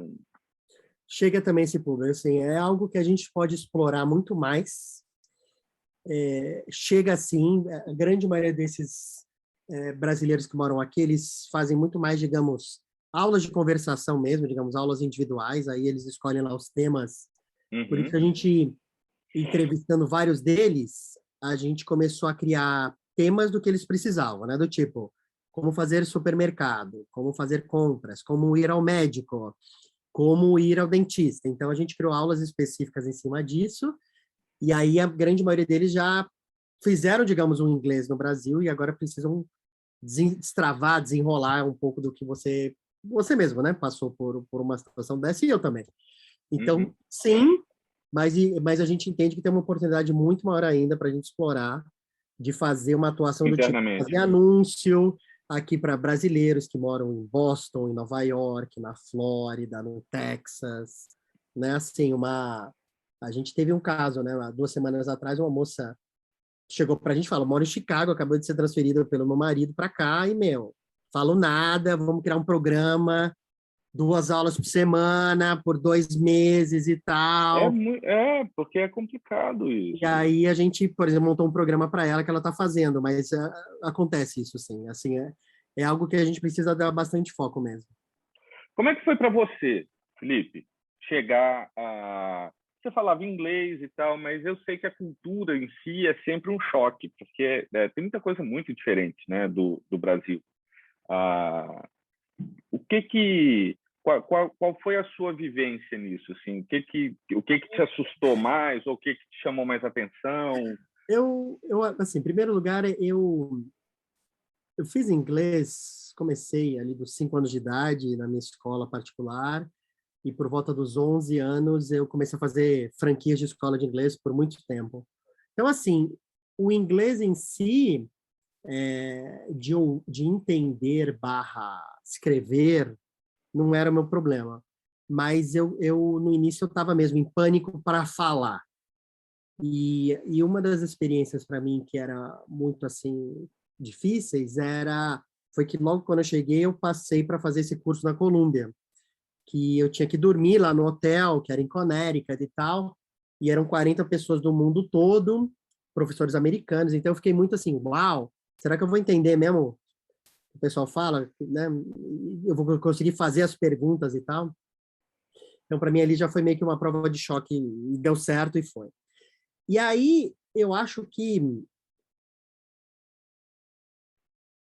Chega também esse público, assim, é algo que a gente pode explorar muito mais. chega assim, a grande maioria desses brasileiros que moram aqui, eles fazem muito mais, digamos, aulas de conversação mesmo, digamos, aulas individuais, aí eles escolhem lá os temas. Por isso que a gente, entrevistando vários deles, a gente começou a criar temas do que eles precisavam, né? Do tipo, como fazer supermercado, como fazer compras, como ir ao médico, como ir ao dentista. Então, a gente criou aulas específicas em cima disso, e aí a grande maioria deles já fizeram, digamos, um inglês no Brasil e agora precisam destravar, desenrolar um pouco do que você mesmo, né, passou por uma situação dessa, e eu também. Então, sim, mas a gente entende que tem uma oportunidade muito maior ainda para a gente explorar, de fazer uma atuação do tipo, fazer anúncio aqui para brasileiros que moram em Boston, em Nova York, na Flórida, no Texas, né, assim, a gente teve um caso, né, há 2 semanas atrás, uma moça chegou para a gente e falou, moro em Chicago, acabou de ser transferida pelo meu marido para cá, e, falo nada, vamos criar um programa, 2 aulas por semana, por 2 meses e tal. Porque é complicado isso. E aí a gente, por exemplo, montou um programa para ela que ela está fazendo, mas acontece isso, sim. Assim, é algo que a gente precisa dar bastante foco mesmo. Como é que foi para você, Felipe, chegar a... Você falava inglês e tal, mas eu sei que a cultura em si é sempre um choque, porque tem muita coisa muito diferente, né, do Brasil. Qual foi a sua vivência nisso? Assim? O que te assustou mais ou o que te chamou mais atenção? Assim, em primeiro lugar, eu fiz inglês, comecei ali dos 5 anos de idade na minha escola particular, e por volta dos 11 anos eu comecei a fazer franquias de escola de inglês por muito tempo. Então, assim, o inglês em si, de entender / escrever, não era o meu problema. Mas no início, eu estava mesmo em pânico para falar. E uma das experiências para mim que era muito, assim, difíceis foi que logo quando eu cheguei, eu passei para fazer esse curso na Colômbia, que eu tinha que dormir lá no hotel, que era em Connecticut e tal, e eram 40 pessoas do mundo todo, professores americanos, então eu fiquei muito assim, uau, será que eu vou entender mesmo o pessoal fala, né? Eu vou conseguir fazer as perguntas e tal. Então, para mim, ali já foi meio que uma prova de choque, e deu certo e foi. E aí, eu acho que...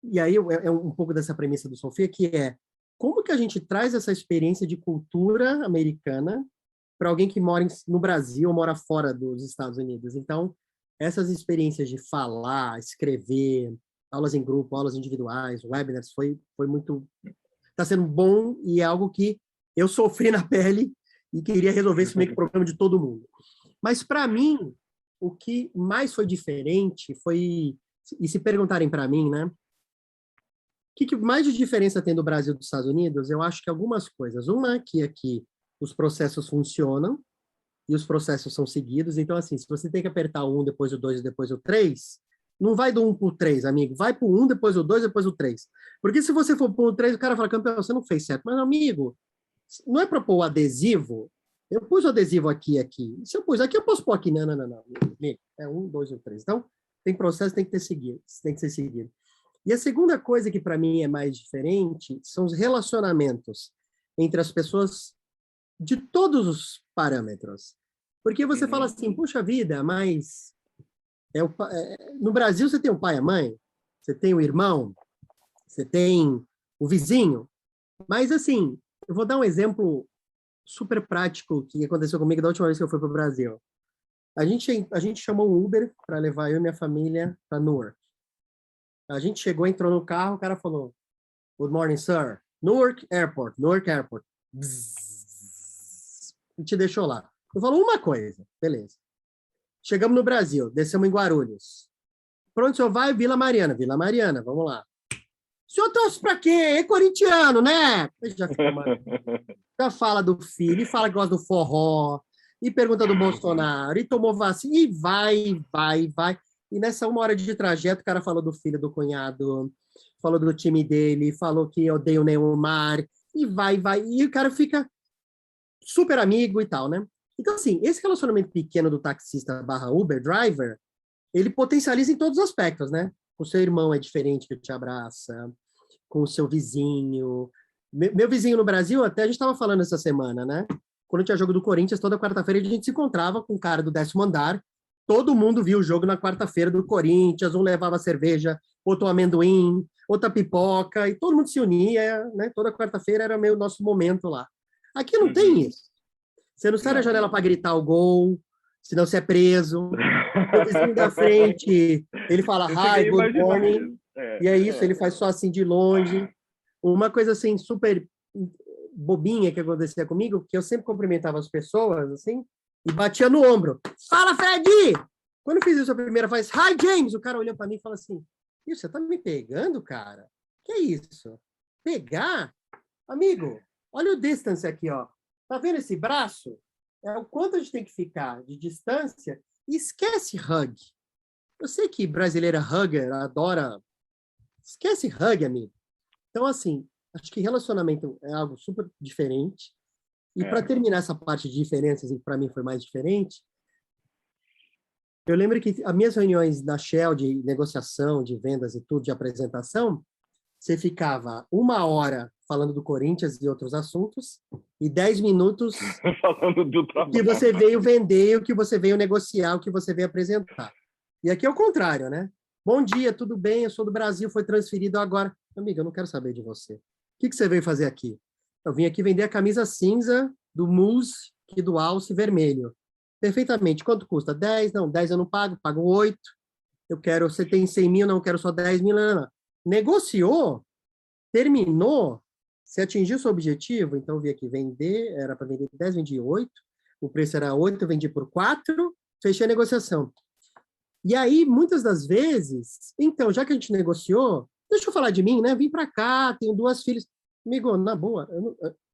E aí, é um pouco dessa premissa do Sofia, que é como que a gente traz essa experiência de cultura americana para alguém que mora no Brasil ou mora fora dos Estados Unidos. Então, essas experiências de falar, escrever, aulas em grupo, aulas individuais, webinars, foi muito... Está sendo bom e é algo que eu sofri na pele e queria resolver esse meio que problema de todo mundo. Mas, para mim, o que mais foi diferente foi... E se perguntarem para mim, né? O que mais de diferença tem do Brasil e dos Estados Unidos? Eu acho que algumas coisas. Uma, que aqui os processos funcionam e os processos são seguidos. Então, assim, se você tem que apertar o 1, depois o 2 e depois o 3, não vai do 1 para o 3, amigo. Vai para o 1, depois o 2, depois o 3. Porque se você for para o 3, o cara fala, campeão, você não fez certo. Mas, amigo, não é para pôr o adesivo? Eu pus o adesivo aqui. Se eu pus aqui, eu posso pôr aqui. Não. Amigo, é 1, 2 ou 3. Então, tem processo, tem que ser seguido. E a segunda coisa que para mim é mais diferente são os relacionamentos entre as pessoas de todos os parâmetros. Porque você fala assim, puxa vida, mas no Brasil você tem o pai e a mãe, você tem o irmão, você tem o vizinho, mas assim, eu vou dar um exemplo super prático que aconteceu comigo da última vez que eu fui para o Brasil. A gente chamou um Uber para levar eu e minha família para Newark. A gente chegou, entrou no carro, o cara falou, good morning, sir. Newark Airport. Bzzz. E te deixou lá. Eu falo uma coisa, beleza. Chegamos no Brasil, descemos em Guarulhos. Para onde o senhor vai? Vila Mariana, vamos lá. O senhor torce para quê? É corintiano, né? Já fala do filho, e fala que gosta do forró, e pergunta do Bolsonaro, e tomou vacina, e vai. E nessa 1 hora de trajeto, o cara falou do filho do cunhado, falou do time dele, falou que odeia o Neymar, e vai. E o cara fica super amigo e tal, né? Então, assim, esse relacionamento pequeno do taxista / Uber driver ele potencializa em todos os aspectos, né? O seu irmão é diferente que te abraça, com o seu vizinho. Meu vizinho no Brasil, até a gente estava falando essa semana, né? Quando tinha jogo do Corinthians, toda quarta-feira a gente se encontrava com o cara do 10º andar. Todo mundo via o jogo na quarta-feira do Corinthians, um levava cerveja, outro amendoim, outra pipoca, e todo mundo se unia, né? Toda quarta-feira era meio nosso momento lá. Aqui não tem Uhum. isso. Você não sai da Não. janela para gritar o gol, senão você é preso. O vizinho da frente, ele fala Eu cheguei hi, a good imaginar morning, isso. É, e é isso, ele é. faz só assim de longe. Uma coisa assim super bobinha que acontecia comigo, que eu sempre cumprimentava as pessoas assim e batia no ombro. Fala, Fred! Quando eu fiz isso a primeira vez, hi, James! O cara olhou para mim e falou assim: "Ih, você tá me pegando, cara? Que isso? Pegar? Amigo, olha o distance aqui, ó. Tá vendo esse braço? É o quanto a gente tem que ficar de distância e esquece hug. Eu sei que brasileira hugger adora. Esquece hug, amigo. Então, assim, acho que relacionamento é algo super diferente. E para É. terminar essa parte de diferenças, e para mim foi mais diferente, eu lembro que as minhas reuniões da Shell de negociação, de vendas e tudo, de apresentação, você ficava 1 hora falando do Corinthians e outros assuntos, e 10 minutos Falando do o que trabalho. você veio vender, o que você veio negociar, o que você veio apresentar. E aqui é o contrário, né? Bom dia, tudo bem? Eu sou do Brasil, foi transferido agora. Amiga, eu não quero saber de você. O que você veio fazer aqui? Eu vim aqui vender a camisa cinza do Mousse e do Alce vermelho. Perfeitamente. Quanto custa? 10? Não, 10 eu não pago, pago 8. Eu quero, você tem 100 mil, não, eu quero só 10 mil. Não, não, não. Negociou, terminou, você atingiu seu objetivo, então eu vi aqui vender, era para vender 10, vendi 8, o preço era 8, eu vendi por 4, fechei a negociação. E aí, muitas das vezes, então, já que a gente negociou, deixa eu falar de mim, né? Vim para cá, tenho 2 filhas. Amigo, na boa,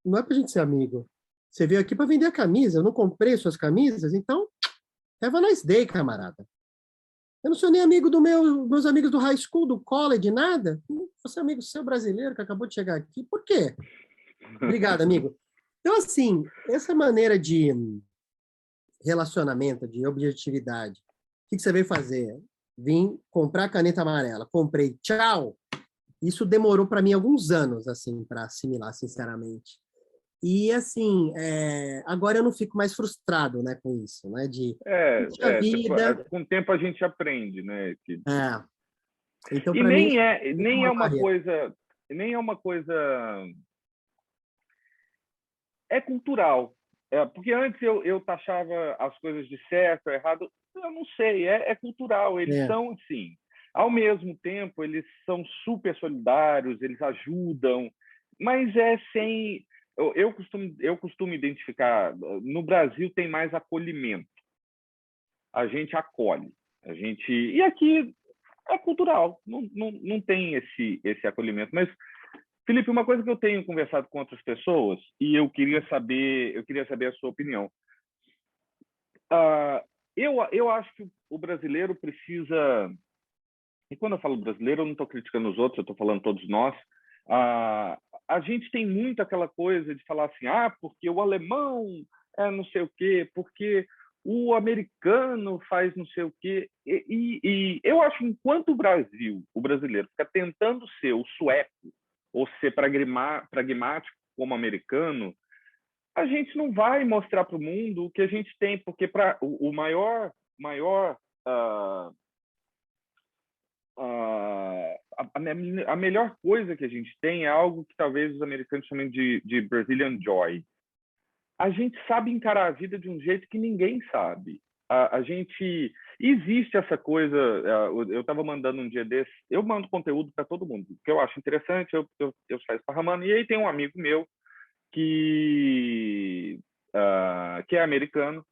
não é para a gente ser amigo. Você veio aqui para vender a camisa, eu não comprei suas camisas, então, have a nice day, camarada. Eu não sou nem amigo dos meus amigos do high school, do college, nada. Você é amigo seu brasileiro que acabou de chegar aqui. Por quê? Obrigado, amigo. Então, assim, essa maneira de relacionamento, de objetividade, o que você veio fazer? Vim comprar caneta amarela. Comprei, tchau. Isso demorou para mim alguns anos, assim, para assimilar, sinceramente. E, assim, agora eu não fico mais frustrado, né, com isso, né, de, puxa vida. Com o tempo a gente aprende, né? É, então, E para mim, isso é nem é uma uma barreira. coisa, nem é uma coisa, é cultural. Porque antes eu taxava as coisas de certo, errado, eu não sei, é cultural. Eles É. são, sim. Ao mesmo tempo, eles são super solidários, eles ajudam, mas é sem. Eu costumo identificar, no Brasil tem mais acolhimento. A gente acolhe. E aqui é cultural, não tem esse acolhimento. Mas, Felipe, uma coisa que eu tenho conversado com outras pessoas e eu queria saber a sua opinião. Eu acho que o brasileiro precisa, e quando eu falo brasileiro, eu não estou criticando os outros, eu estou falando todos nós. A gente tem muito aquela coisa de falar assim, porque o alemão é não sei o quê, porque o americano faz não sei o quê. E eu acho que enquanto o brasileiro, fica tentando ser o sueco ou ser pragmático como americano, a gente não vai mostrar para o mundo o que a gente tem, porque o maior uh, a melhor coisa que a gente tem é algo que talvez os americanos chamem de Brazilian Joy. A gente sabe encarar a vida de um jeito que ninguém sabe. A gente existe essa coisa. Eu estava mandando um dia desse, eu mando conteúdo para todo mundo, que eu acho interessante, eu saio esparramando. E aí tem um amigo meu que é americano,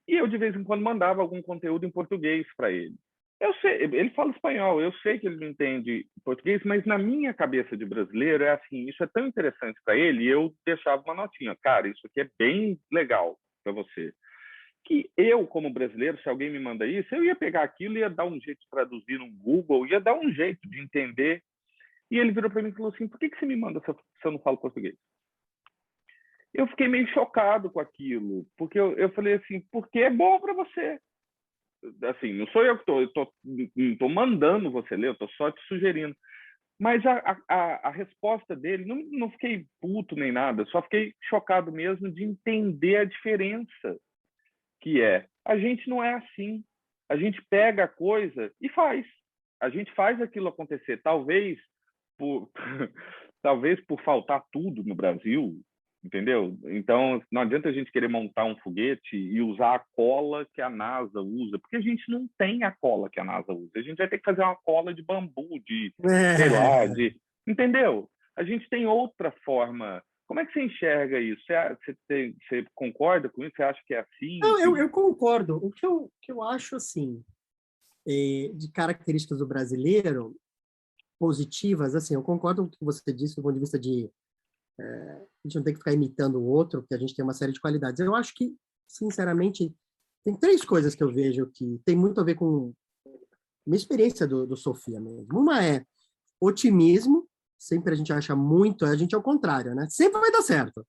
e eu de vez em quando mandava algum conteúdo em português para ele. Eu sei, ele fala espanhol, eu sei que ele não entende português, mas na minha cabeça de brasileiro é assim, isso é tão interessante para ele, e eu deixava uma notinha, cara, isso aqui é bem legal para você. Que eu, como brasileiro, se alguém me manda isso, eu ia pegar aquilo, ia dar um jeito de traduzir no Google, ia dar um jeito de entender. E ele virou para mim e falou assim, por que você me manda se eu não falo português? Eu fiquei meio chocado com aquilo, porque eu falei assim, porque é bom para você. assim, não sou eu que não tô mandando você ler, eu tô só te sugerindo. Mas a resposta dele, não fiquei puto nem nada, só fiquei chocado mesmo de entender a diferença que é. A gente não é assim. A gente pega a coisa e faz. A gente faz aquilo acontecer. Por, talvez por faltar tudo no Brasil, entendeu? Então, não adianta a gente querer montar um foguete e usar a cola que a NASA usa, porque a gente não tem a cola que a NASA usa. A gente vai ter que fazer uma cola de bambu, sei lá, entendeu? A gente tem outra forma. Como é que você enxerga isso? Você concorda com isso? Você acha que é assim? Não, eu concordo. O que eu acho, assim, de características do brasileiro positivas, assim, eu concordo com o que você disse do ponto de vista de a gente não tem que ficar imitando o outro, porque a gente tem uma série de qualidades. Eu acho que, sinceramente, tem três coisas que eu vejo que tem muito a ver com minha experiência do Sofia mesmo. Uma é otimismo, sempre a gente acha muito, a gente é o contrário, né? Sempre vai dar certo.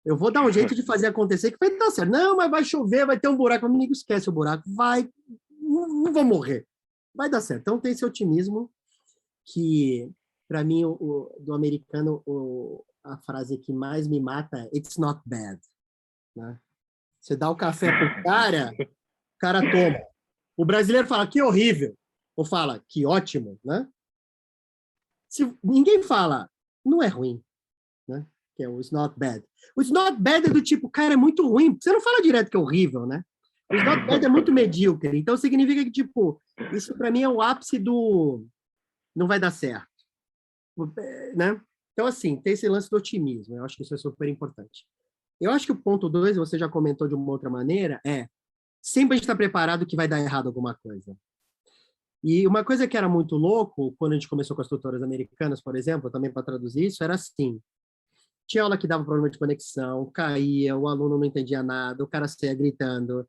Eu vou dar um jeito de fazer acontecer que vai dar certo. Não, mas vai chover, vai ter um buraco. Amigo, esquece o buraco. Vai, não vou morrer. Vai dar certo. Então tem esse otimismo que, para mim, do americano, a frase que mais me mata é "It's not bad", né? Você dá o café pro o cara toma. O brasileiro fala que horrível, ou fala que ótimo, né? Ninguém fala não é ruim, né? Que é o "it's not bad". O "it's not bad" é do tipo, cara, é muito ruim. Você não fala direto que é horrível, né? O "it's not bad" é muito medíocre. Então significa que, tipo, isso para mim é o ápice do não vai dar certo, né? Então, assim, tem esse lance do otimismo. Eu acho que isso é super importante. Eu acho que o ponto 2, você já comentou de uma outra maneira, sempre a gente está preparado que vai dar errado alguma coisa. E uma coisa que era muito louco, quando a gente começou com as tutoras americanas, por exemplo, também para traduzir isso, era assim, tinha aula que dava problema de conexão, caía, o aluno não entendia nada, o cara saía gritando,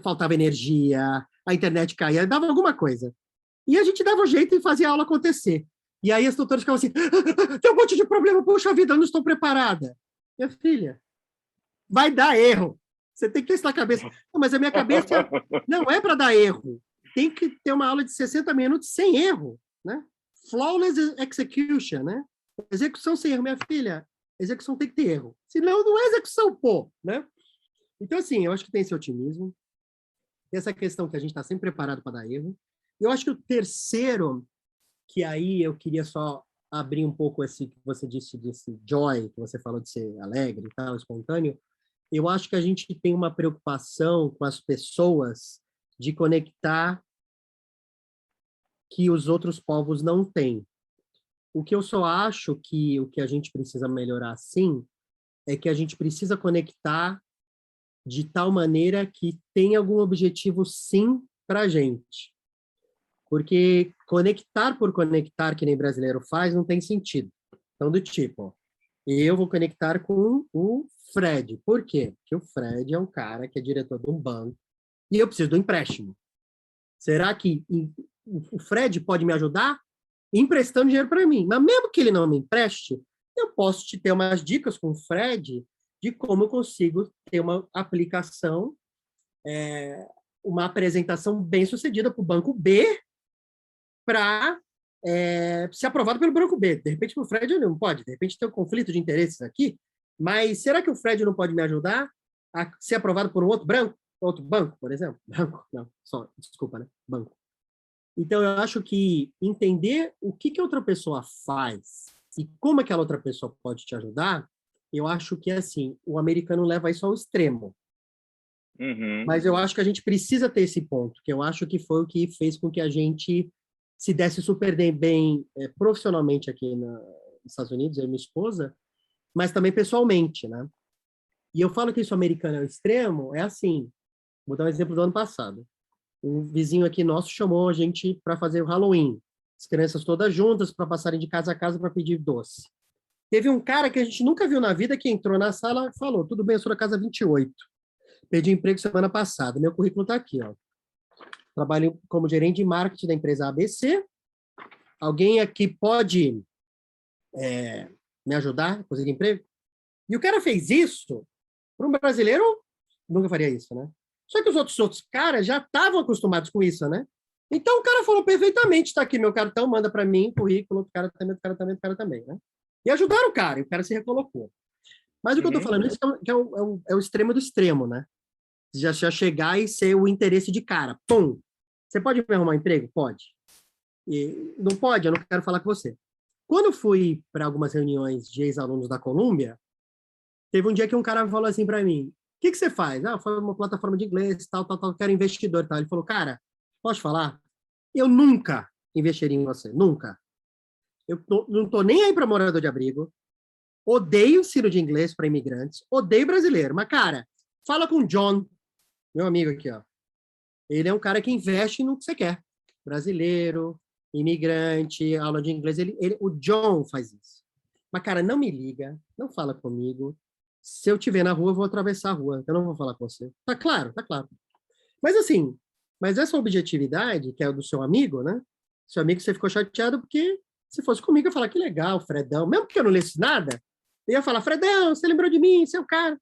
faltava energia, a internet caía, dava alguma coisa. E a gente dava um jeito e fazia a aula acontecer. E aí as tutoras ficavam assim, tem um monte de problema, puxa vida, eu não estou preparada. Minha filha, vai dar erro. Você tem que ter isso na cabeça. Não, mas a minha cabeça não é para dar erro. Tem que ter uma aula de 60 minutos sem erro, né? Flawless execution, né? Execução sem erro, minha filha. Execução tem que ter erro. Senão não é execução, pô, né? Então, assim, eu acho que tem esse otimismo. Tem essa questão que a gente está sempre preparado para dar erro. Eu acho que o terceiro, que aí eu queria só abrir um pouco esse que você disse desse joy, que você falou de ser alegre e tal, espontâneo. Eu acho que a gente tem uma preocupação com as pessoas de conectar que os outros povos não têm. O que eu só acho que o que a gente precisa melhorar, sim, é que a gente precisa conectar de tal maneira que tenha algum objetivo, sim, para a gente. Porque conectar por conectar, que nem brasileiro faz, não tem sentido. Então, do tipo, eu vou conectar com o Fred. Por quê? Porque o Fred é um cara que é diretor de um banco e eu preciso do empréstimo. Será que o Fred pode me ajudar emprestando dinheiro para mim? Mas mesmo que ele não me empreste, eu posso te ter umas dicas com o Fred de como eu consigo ter uma aplicação, uma apresentação bem sucedida para o banco B para ser aprovado pelo banco B. De repente, o Fred não pode. De repente, tem um conflito de interesses aqui. Mas será que o Fred não pode me ajudar a ser aprovado por um outro banco, por exemplo? Banco? Não, só, desculpa, né? Banco. Então, eu acho que entender o que outra pessoa faz e como aquela outra pessoa pode te ajudar, eu acho que, assim, o americano leva isso ao extremo. Uhum. Mas eu acho que a gente precisa ter esse ponto, que eu acho que foi o que fez com que a gente se desse super bem profissionalmente aqui nos Estados Unidos, eu e minha esposa, mas também pessoalmente, né? E eu falo que isso americano é o extremo, é assim, vou dar um exemplo do ano passado. Um vizinho aqui nosso chamou a gente para fazer o Halloween. As crianças todas juntas para passarem de casa a casa para pedir doce. Teve um cara que a gente nunca viu na vida que entrou na sala e falou: tudo bem, eu sou da casa 28. Perdi emprego semana passada. Meu currículo está aqui, ó. Trabalho como gerente de marketing da empresa ABC. Alguém aqui pode me ajudar a conseguir emprego? E o cara fez isso. Para um brasileiro, nunca faria isso, né? Só que os outros caras já estavam acostumados com isso, né? Então o cara falou perfeitamente, está aqui meu cartão, manda para mim, currículo, o cara também, o cara também, o cara também, né? E ajudaram o cara, e o cara se recolocou. Mas o que eu estou Uhum. falando isso é o extremo do extremo, né? Já chegar e ser o interesse de cara. Pum! Você pode me arrumar um emprego? Pode. E não pode, eu não quero falar com você. Quando eu fui para algumas reuniões de ex-alunos da Colômbia, teve um dia que um cara falou assim para mim: o que que você faz? Ah, foi uma plataforma de inglês, tal, tal, tal, quero investidor, tal. Ele falou: cara, posso falar? Eu nunca investiria em você, nunca. Não tô nem aí para morador de abrigo, odeio ensino de inglês para imigrantes, odeio brasileiro, mas, cara, fala com o John, meu amigo aqui, ó. Ele é um cara que investe no que você quer. Brasileiro, imigrante, aula de inglês, o John faz isso. Mas, cara, não me liga, não fala comigo. Se eu te ver na rua, eu vou atravessar a rua, eu não vou falar com você. Tá claro, tá claro. Mas assim, mas essa objetividade, que é o do seu amigo, né? Seu amigo, você ficou chateado porque se fosse comigo, eu ia falar que legal, Fredão. Mesmo que eu não lesse nada, eu ia falar, Fredão, você lembrou de mim, você é o cara.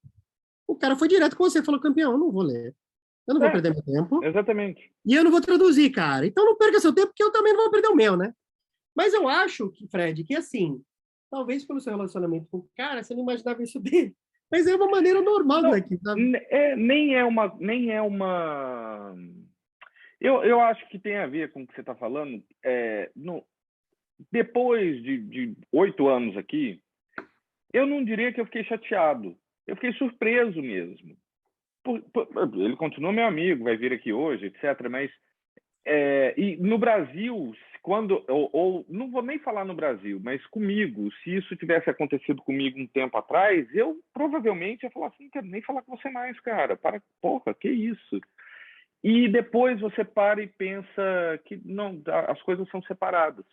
O cara foi direto com você, falou, campeão, eu não vou ler. Eu não vou perder meu tempo. Exatamente. E eu não vou traduzir, cara. Então não perca seu tempo, porque eu também não vou perder o meu, né? Mas eu acho, que, Fred, que assim, talvez pelo seu relacionamento com o cara, você não imaginava isso dele. Mas é uma maneira normal Não, daqui, sabe? nem é uma. Eu acho que tem a ver com o que você está falando. Depois de 8 anos aqui, eu não diria que eu fiquei chateado. Eu fiquei surpreso mesmo. Ele continua meu amigo, vai vir aqui hoje, etc. Mas e no Brasil, quando ou não vou nem falar no Brasil, mas comigo, se isso tivesse acontecido comigo um tempo atrás, eu provavelmente ia falar assim, não quero nem falar com você mais, cara. Para, porra, que isso? E depois você para e pensa que não, as coisas são separadas.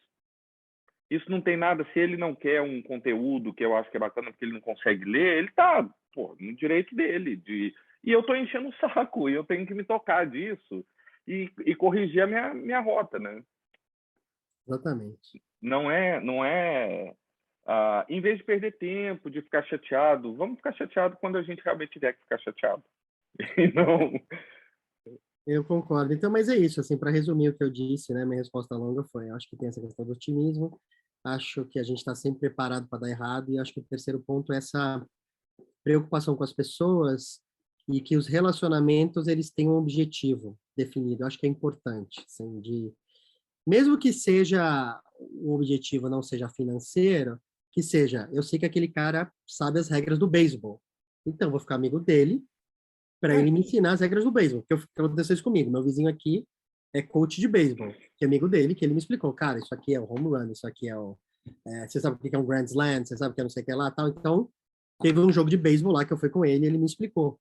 Isso não tem nada, se ele não quer um conteúdo que eu acho que é bacana porque ele não consegue ler, ele tá, pô, no direito dele. E eu tô enchendo o saco, e eu tenho que me tocar disso e corrigir a minha rota, né? Exatamente. Não é em vez de perder tempo, de ficar chateado, vamos ficar chateado quando a gente realmente tiver que ficar chateado. E não. Eu concordo. Então, mas é isso, assim, para resumir o que eu disse, né, minha resposta longa foi, acho que tem essa questão do otimismo, acho que a gente está sempre preparado para dar errado, e acho que o terceiro ponto é essa preocupação com as pessoas e que os relacionamentos, eles têm um objetivo definido. Eu acho que é importante, assim, mesmo que seja, o objetivo não seja financeiro, que seja, eu sei que aquele cara sabe as regras do beisebol, então eu vou ficar amigo dele, para ele me ensinar as regras do beisebol. Que aconteceu isso comigo. Meu vizinho aqui é coach de beisebol, que é amigo dele, que ele me explicou, cara, isso aqui é o home run, isso aqui você sabe o que é um Grand Slam, você sabe o que é não sei o que lá, tal. Então, teve um jogo de beisebol lá que eu fui com ele e ele me explicou.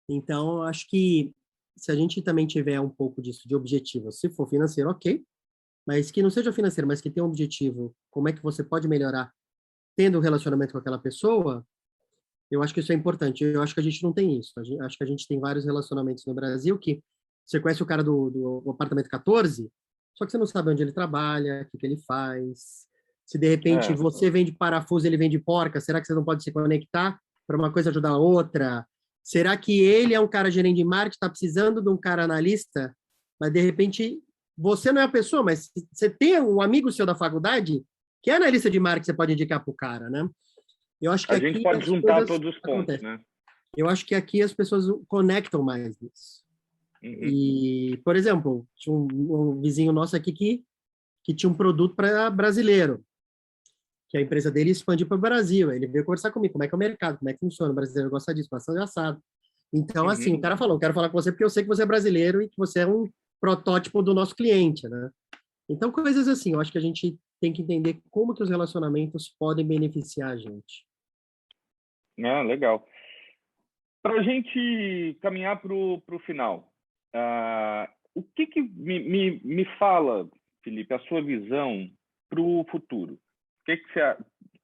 Então, acho que se a gente também tiver um pouco disso de objetivo, se for financeiro, ok, mas que não seja financeiro, mas que tenha um objetivo, como é que você pode melhorar tendo um relacionamento com aquela pessoa, eu acho que isso é importante. Eu acho que a gente não tem isso. Acho que a gente tem vários relacionamentos no Brasil que você conhece o cara do apartamento 14, só que você não sabe onde ele trabalha, o que ele faz. Se de repente É, você vende parafuso, ele vende porca, será que você não pode se conectar para uma coisa ajudar a outra? Será que ele é um cara gerente de marketing, está precisando de um cara analista, mas de repente você não é a pessoa, mas você tem um amigo seu da faculdade que é analista de marketing, você pode indicar para o cara, né? Eu acho que a gente aqui pode as juntar coisas todos os pontos, acontecem. né? Eu acho que aqui as pessoas conectam mais nisso. Uhum. E, por exemplo, tinha um vizinho nosso aqui que tinha um produto para brasileiro, que a empresa dele expandiu para o Brasil. Ele veio conversar comigo, como é que é o mercado, como é que funciona, o brasileiro gosta disso, bastante assado. Então, assim, Uhum. o cara falou, quero falar com você porque eu sei que você é brasileiro e que você é um protótipo do nosso cliente, né? Então, coisas assim, eu acho que a gente tem que entender como que os relacionamentos podem beneficiar a gente. Legal. Para a gente caminhar para o final, o que me fala, Felipe, a sua visão para o futuro? O que você,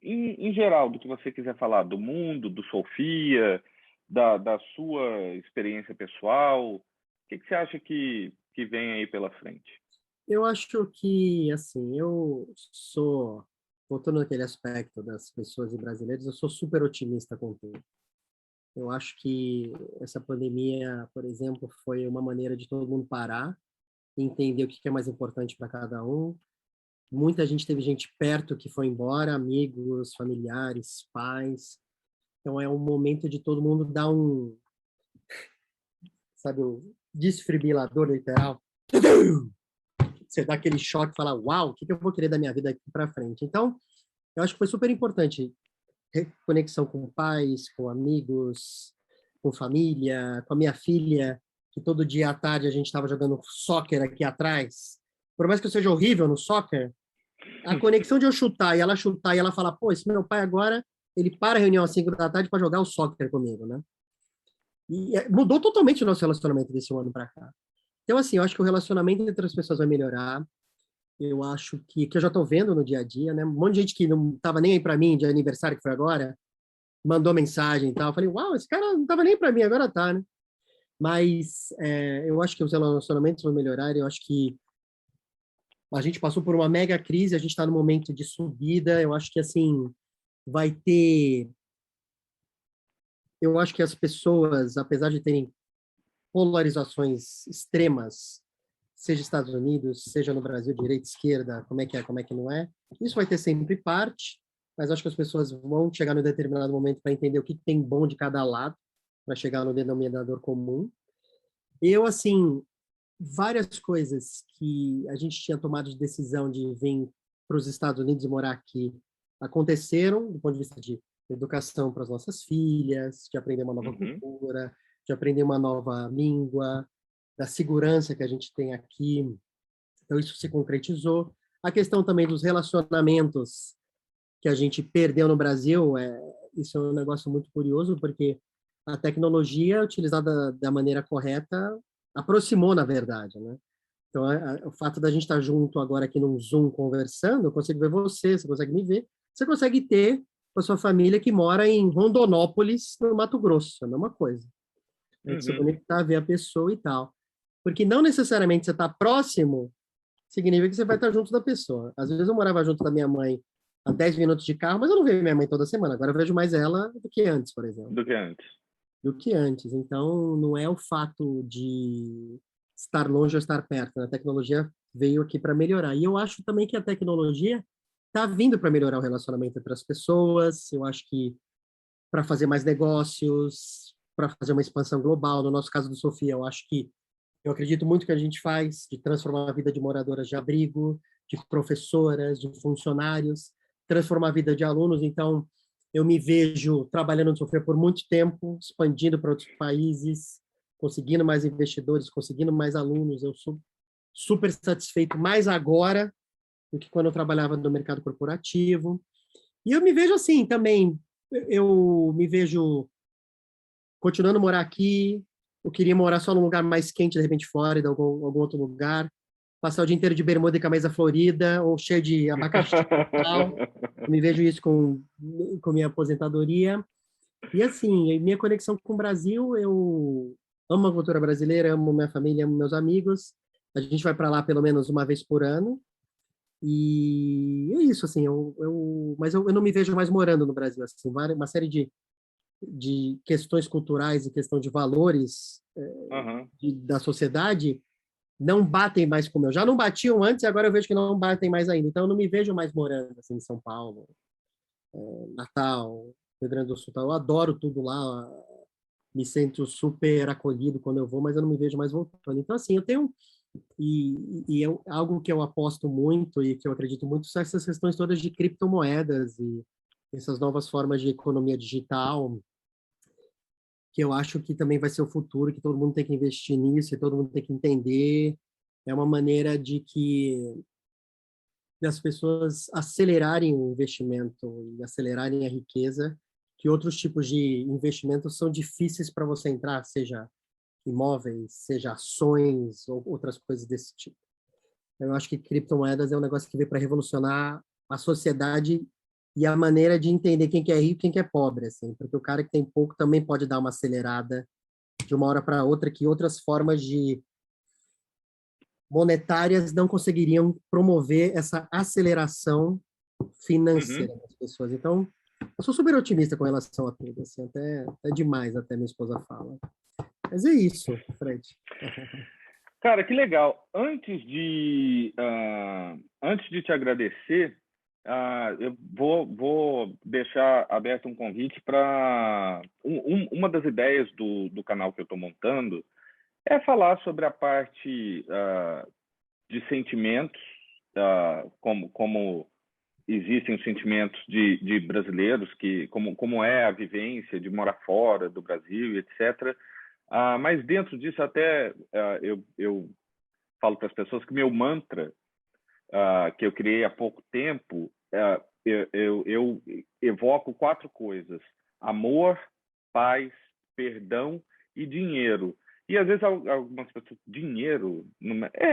em geral, do que você quiser falar, do mundo, do Sofia, da sua experiência pessoal, o que você acha que vem aí pela frente? Eu acho que, assim, eu sou, voltando naquele aspecto das pessoas e brasileiros, eu sou super otimista com tudo. Eu acho que essa pandemia, por exemplo, foi uma maneira de todo mundo parar, entender o que é mais importante para cada um. Muita gente teve gente perto que foi embora, amigos, familiares, pais. Então é um momento de todo mundo dar um, sabe, o desfibrilador literal. Você dá aquele choque e fala, uau, o que eu vou querer da minha vida aqui para frente? Então, eu acho que foi super importante. Conexão com pais, com amigos, com família, com a minha filha, que todo dia à tarde a gente estava jogando soccer aqui atrás. Por mais que eu seja horrível no soccer, a conexão de eu chutar e ela falar, pô, esse meu pai agora, ele para a reunião às 5 da tarde para jogar o soccer comigo, né? E mudou totalmente o nosso relacionamento desse ano para cá. Então, assim, eu acho que o relacionamento entre as pessoas vai melhorar. Eu acho que eu já estou vendo no dia a dia, né? Um monte de gente que não estava nem aí para mim, de aniversário que foi agora, mandou mensagem e tal. Eu falei, uau, esse cara não estava nem para mim, agora tá, né? Mas eu acho que os relacionamentos vão melhorar. Eu acho que a gente passou por uma mega crise, a gente está no momento de subida. Eu acho que, assim, vai ter... Eu acho que as pessoas, apesar de terem polarizações extremas, seja Estados Unidos, seja no Brasil, direita, esquerda, como é que não é. Isso vai ter sempre parte, mas acho que as pessoas vão chegar num determinado momento para entender o que tem bom de cada lado, para chegar no denominador comum. Eu, assim, várias coisas que a gente tinha tomado de decisão de vir para os Estados Unidos e morar aqui aconteceram, do ponto de vista de educação para as nossas filhas, de aprender uma nova cultura, de aprender uma nova língua, da segurança que a gente tem aqui. Então, isso se concretizou. A questão também dos relacionamentos que a gente perdeu no Brasil, isso é um negócio muito curioso, porque a tecnologia utilizada da maneira correta aproximou, na verdade, né? Então, o fato da gente estar junto agora aqui num Zoom conversando, eu consigo ver você, você consegue me ver, você consegue ter a sua família que mora em Rondonópolis, no Mato Grosso, é a mesma coisa. Se conectar, ver a pessoa e tal. Porque não necessariamente você está próximo significa que você vai estar junto da pessoa. Às vezes eu morava junto da minha mãe a 10 minutos de carro, mas eu não vejo minha mãe toda semana. Agora eu vejo mais ela do que antes, por exemplo. Do que antes. Do que antes. Então, não é o fato de estar longe ou estar perto, né? A tecnologia veio aqui para melhorar. E eu acho também que a tecnologia está vindo para melhorar o relacionamento entre as pessoas. Eu acho que para fazer mais negócios, para fazer uma expansão global. No nosso caso do Sofia, eu acredito muito que a gente faz de transformar a vida de moradoras de abrigo, de professoras, de funcionários, transformar a vida de alunos. Então, eu me vejo trabalhando no Sofia por muito tempo, expandindo para outros países, conseguindo mais investidores, conseguindo mais alunos. Eu sou super satisfeito mais agora do que quando eu trabalhava no mercado corporativo. E eu me vejo assim também, eu me vejo continuando a morar aqui. Eu queria morar só num lugar mais quente, de repente Flórida, algum outro lugar. Passar o dia inteiro de bermuda e camisa florida, ou cheio de abacaxi e tal. Eu me vejo isso com minha aposentadoria. E assim, minha conexão com o Brasil, eu amo a cultura brasileira, amo minha família, amo meus amigos. A gente vai para lá pelo menos uma vez por ano. E é isso, assim, mas eu não me vejo mais morando no Brasil. Assim, uma série de questões culturais e questão de valores da sociedade não batem mais como eu. Já não batiam antes, e agora eu vejo que não batem mais ainda. Então, eu não me vejo mais morando assim, em São Paulo, Natal, Rio Grande do Sul. Eu adoro tudo lá, me sinto super acolhido quando eu vou, mas eu não me vejo mais voltando. Então, assim, eu tenho... algo que eu aposto muito e que eu acredito muito são essas questões todas de criptomoedas e essas novas formas de economia digital, que eu acho que também vai ser o futuro, que todo mundo tem que investir nisso, e todo mundo tem que entender. É uma maneira de as pessoas acelerarem o investimento e acelerarem a riqueza, que outros tipos de investimentos são difíceis para você entrar, seja imóveis, seja ações ou outras coisas desse tipo. Eu acho que criptomoedas é um negócio que veio para revolucionar a sociedade e a maneira de entender quem que é rico e quem que é pobre, assim, porque o cara que tem pouco também pode dar uma acelerada de uma hora para outra que outras formas de monetárias não conseguiriam promover essa aceleração financeira das pessoas. Então, Eu sou super otimista com relação a tudo, assim, até demais, até minha esposa fala. Mas é isso, Fred. Cara, que legal. Antes de te agradecer, eu vou deixar aberto um convite para uma das ideias do canal que eu estou montando é falar sobre a parte de sentimentos, como existem os sentimentos de brasileiros, como é a vivência de morar fora do Brasil, etc. Mas dentro disso, até eu falo para as pessoas que meu mantra, que eu criei há pouco tempo, eu evoco 4 coisas: amor, paz, perdão e dinheiro. E às vezes algumas pessoas, dinheiro?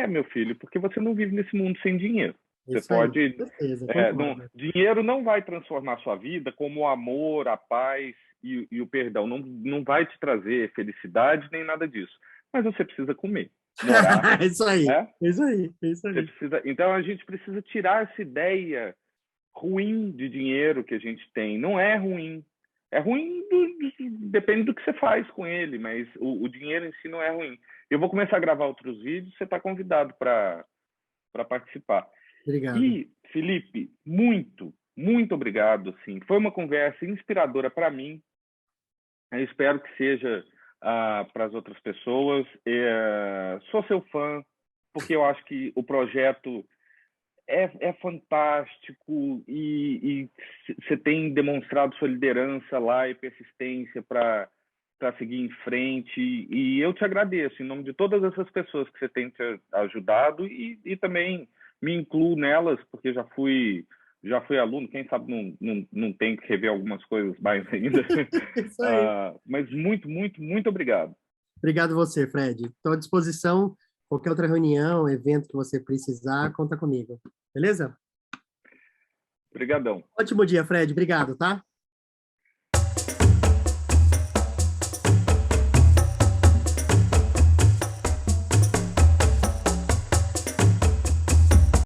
Meu filho, porque você não vive nesse mundo sem dinheiro. Você Isso aí, pode. com certeza, concordo. Dinheiro não vai transformar a sua vida como o amor, a paz e o perdão. Não vai te trazer felicidade nem nada disso. Mas você precisa comer, morar. Isso aí, Né? isso aí, isso aí. Então a gente precisa tirar essa ideia ruim de dinheiro que a gente tem. Não é ruim. É ruim, depende do que você faz com ele, mas o dinheiro em si não é ruim. Eu vou começar a gravar outros vídeos, você está convidado para participar. Obrigado. E, Felipe, muito, muito obrigado. Assim. Foi uma conversa inspiradora para mim. Eu espero que seja para as outras pessoas. Sou seu fã, porque eu acho que o projeto é fantástico e você tem demonstrado sua liderança lá e persistência para seguir em frente. E eu te agradeço em nome de todas essas pessoas que você tem te ajudado e também me incluo nelas, porque já fui aluno, quem sabe não tenho que rever algumas coisas mais ainda. Isso aí. Mas muito, muito, muito obrigado. Obrigado você, Fred. Estou à disposição. Qualquer outra reunião, evento que você precisar, conta comigo. Beleza? Obrigadão. Ótimo dia, Fred. Obrigado, tá?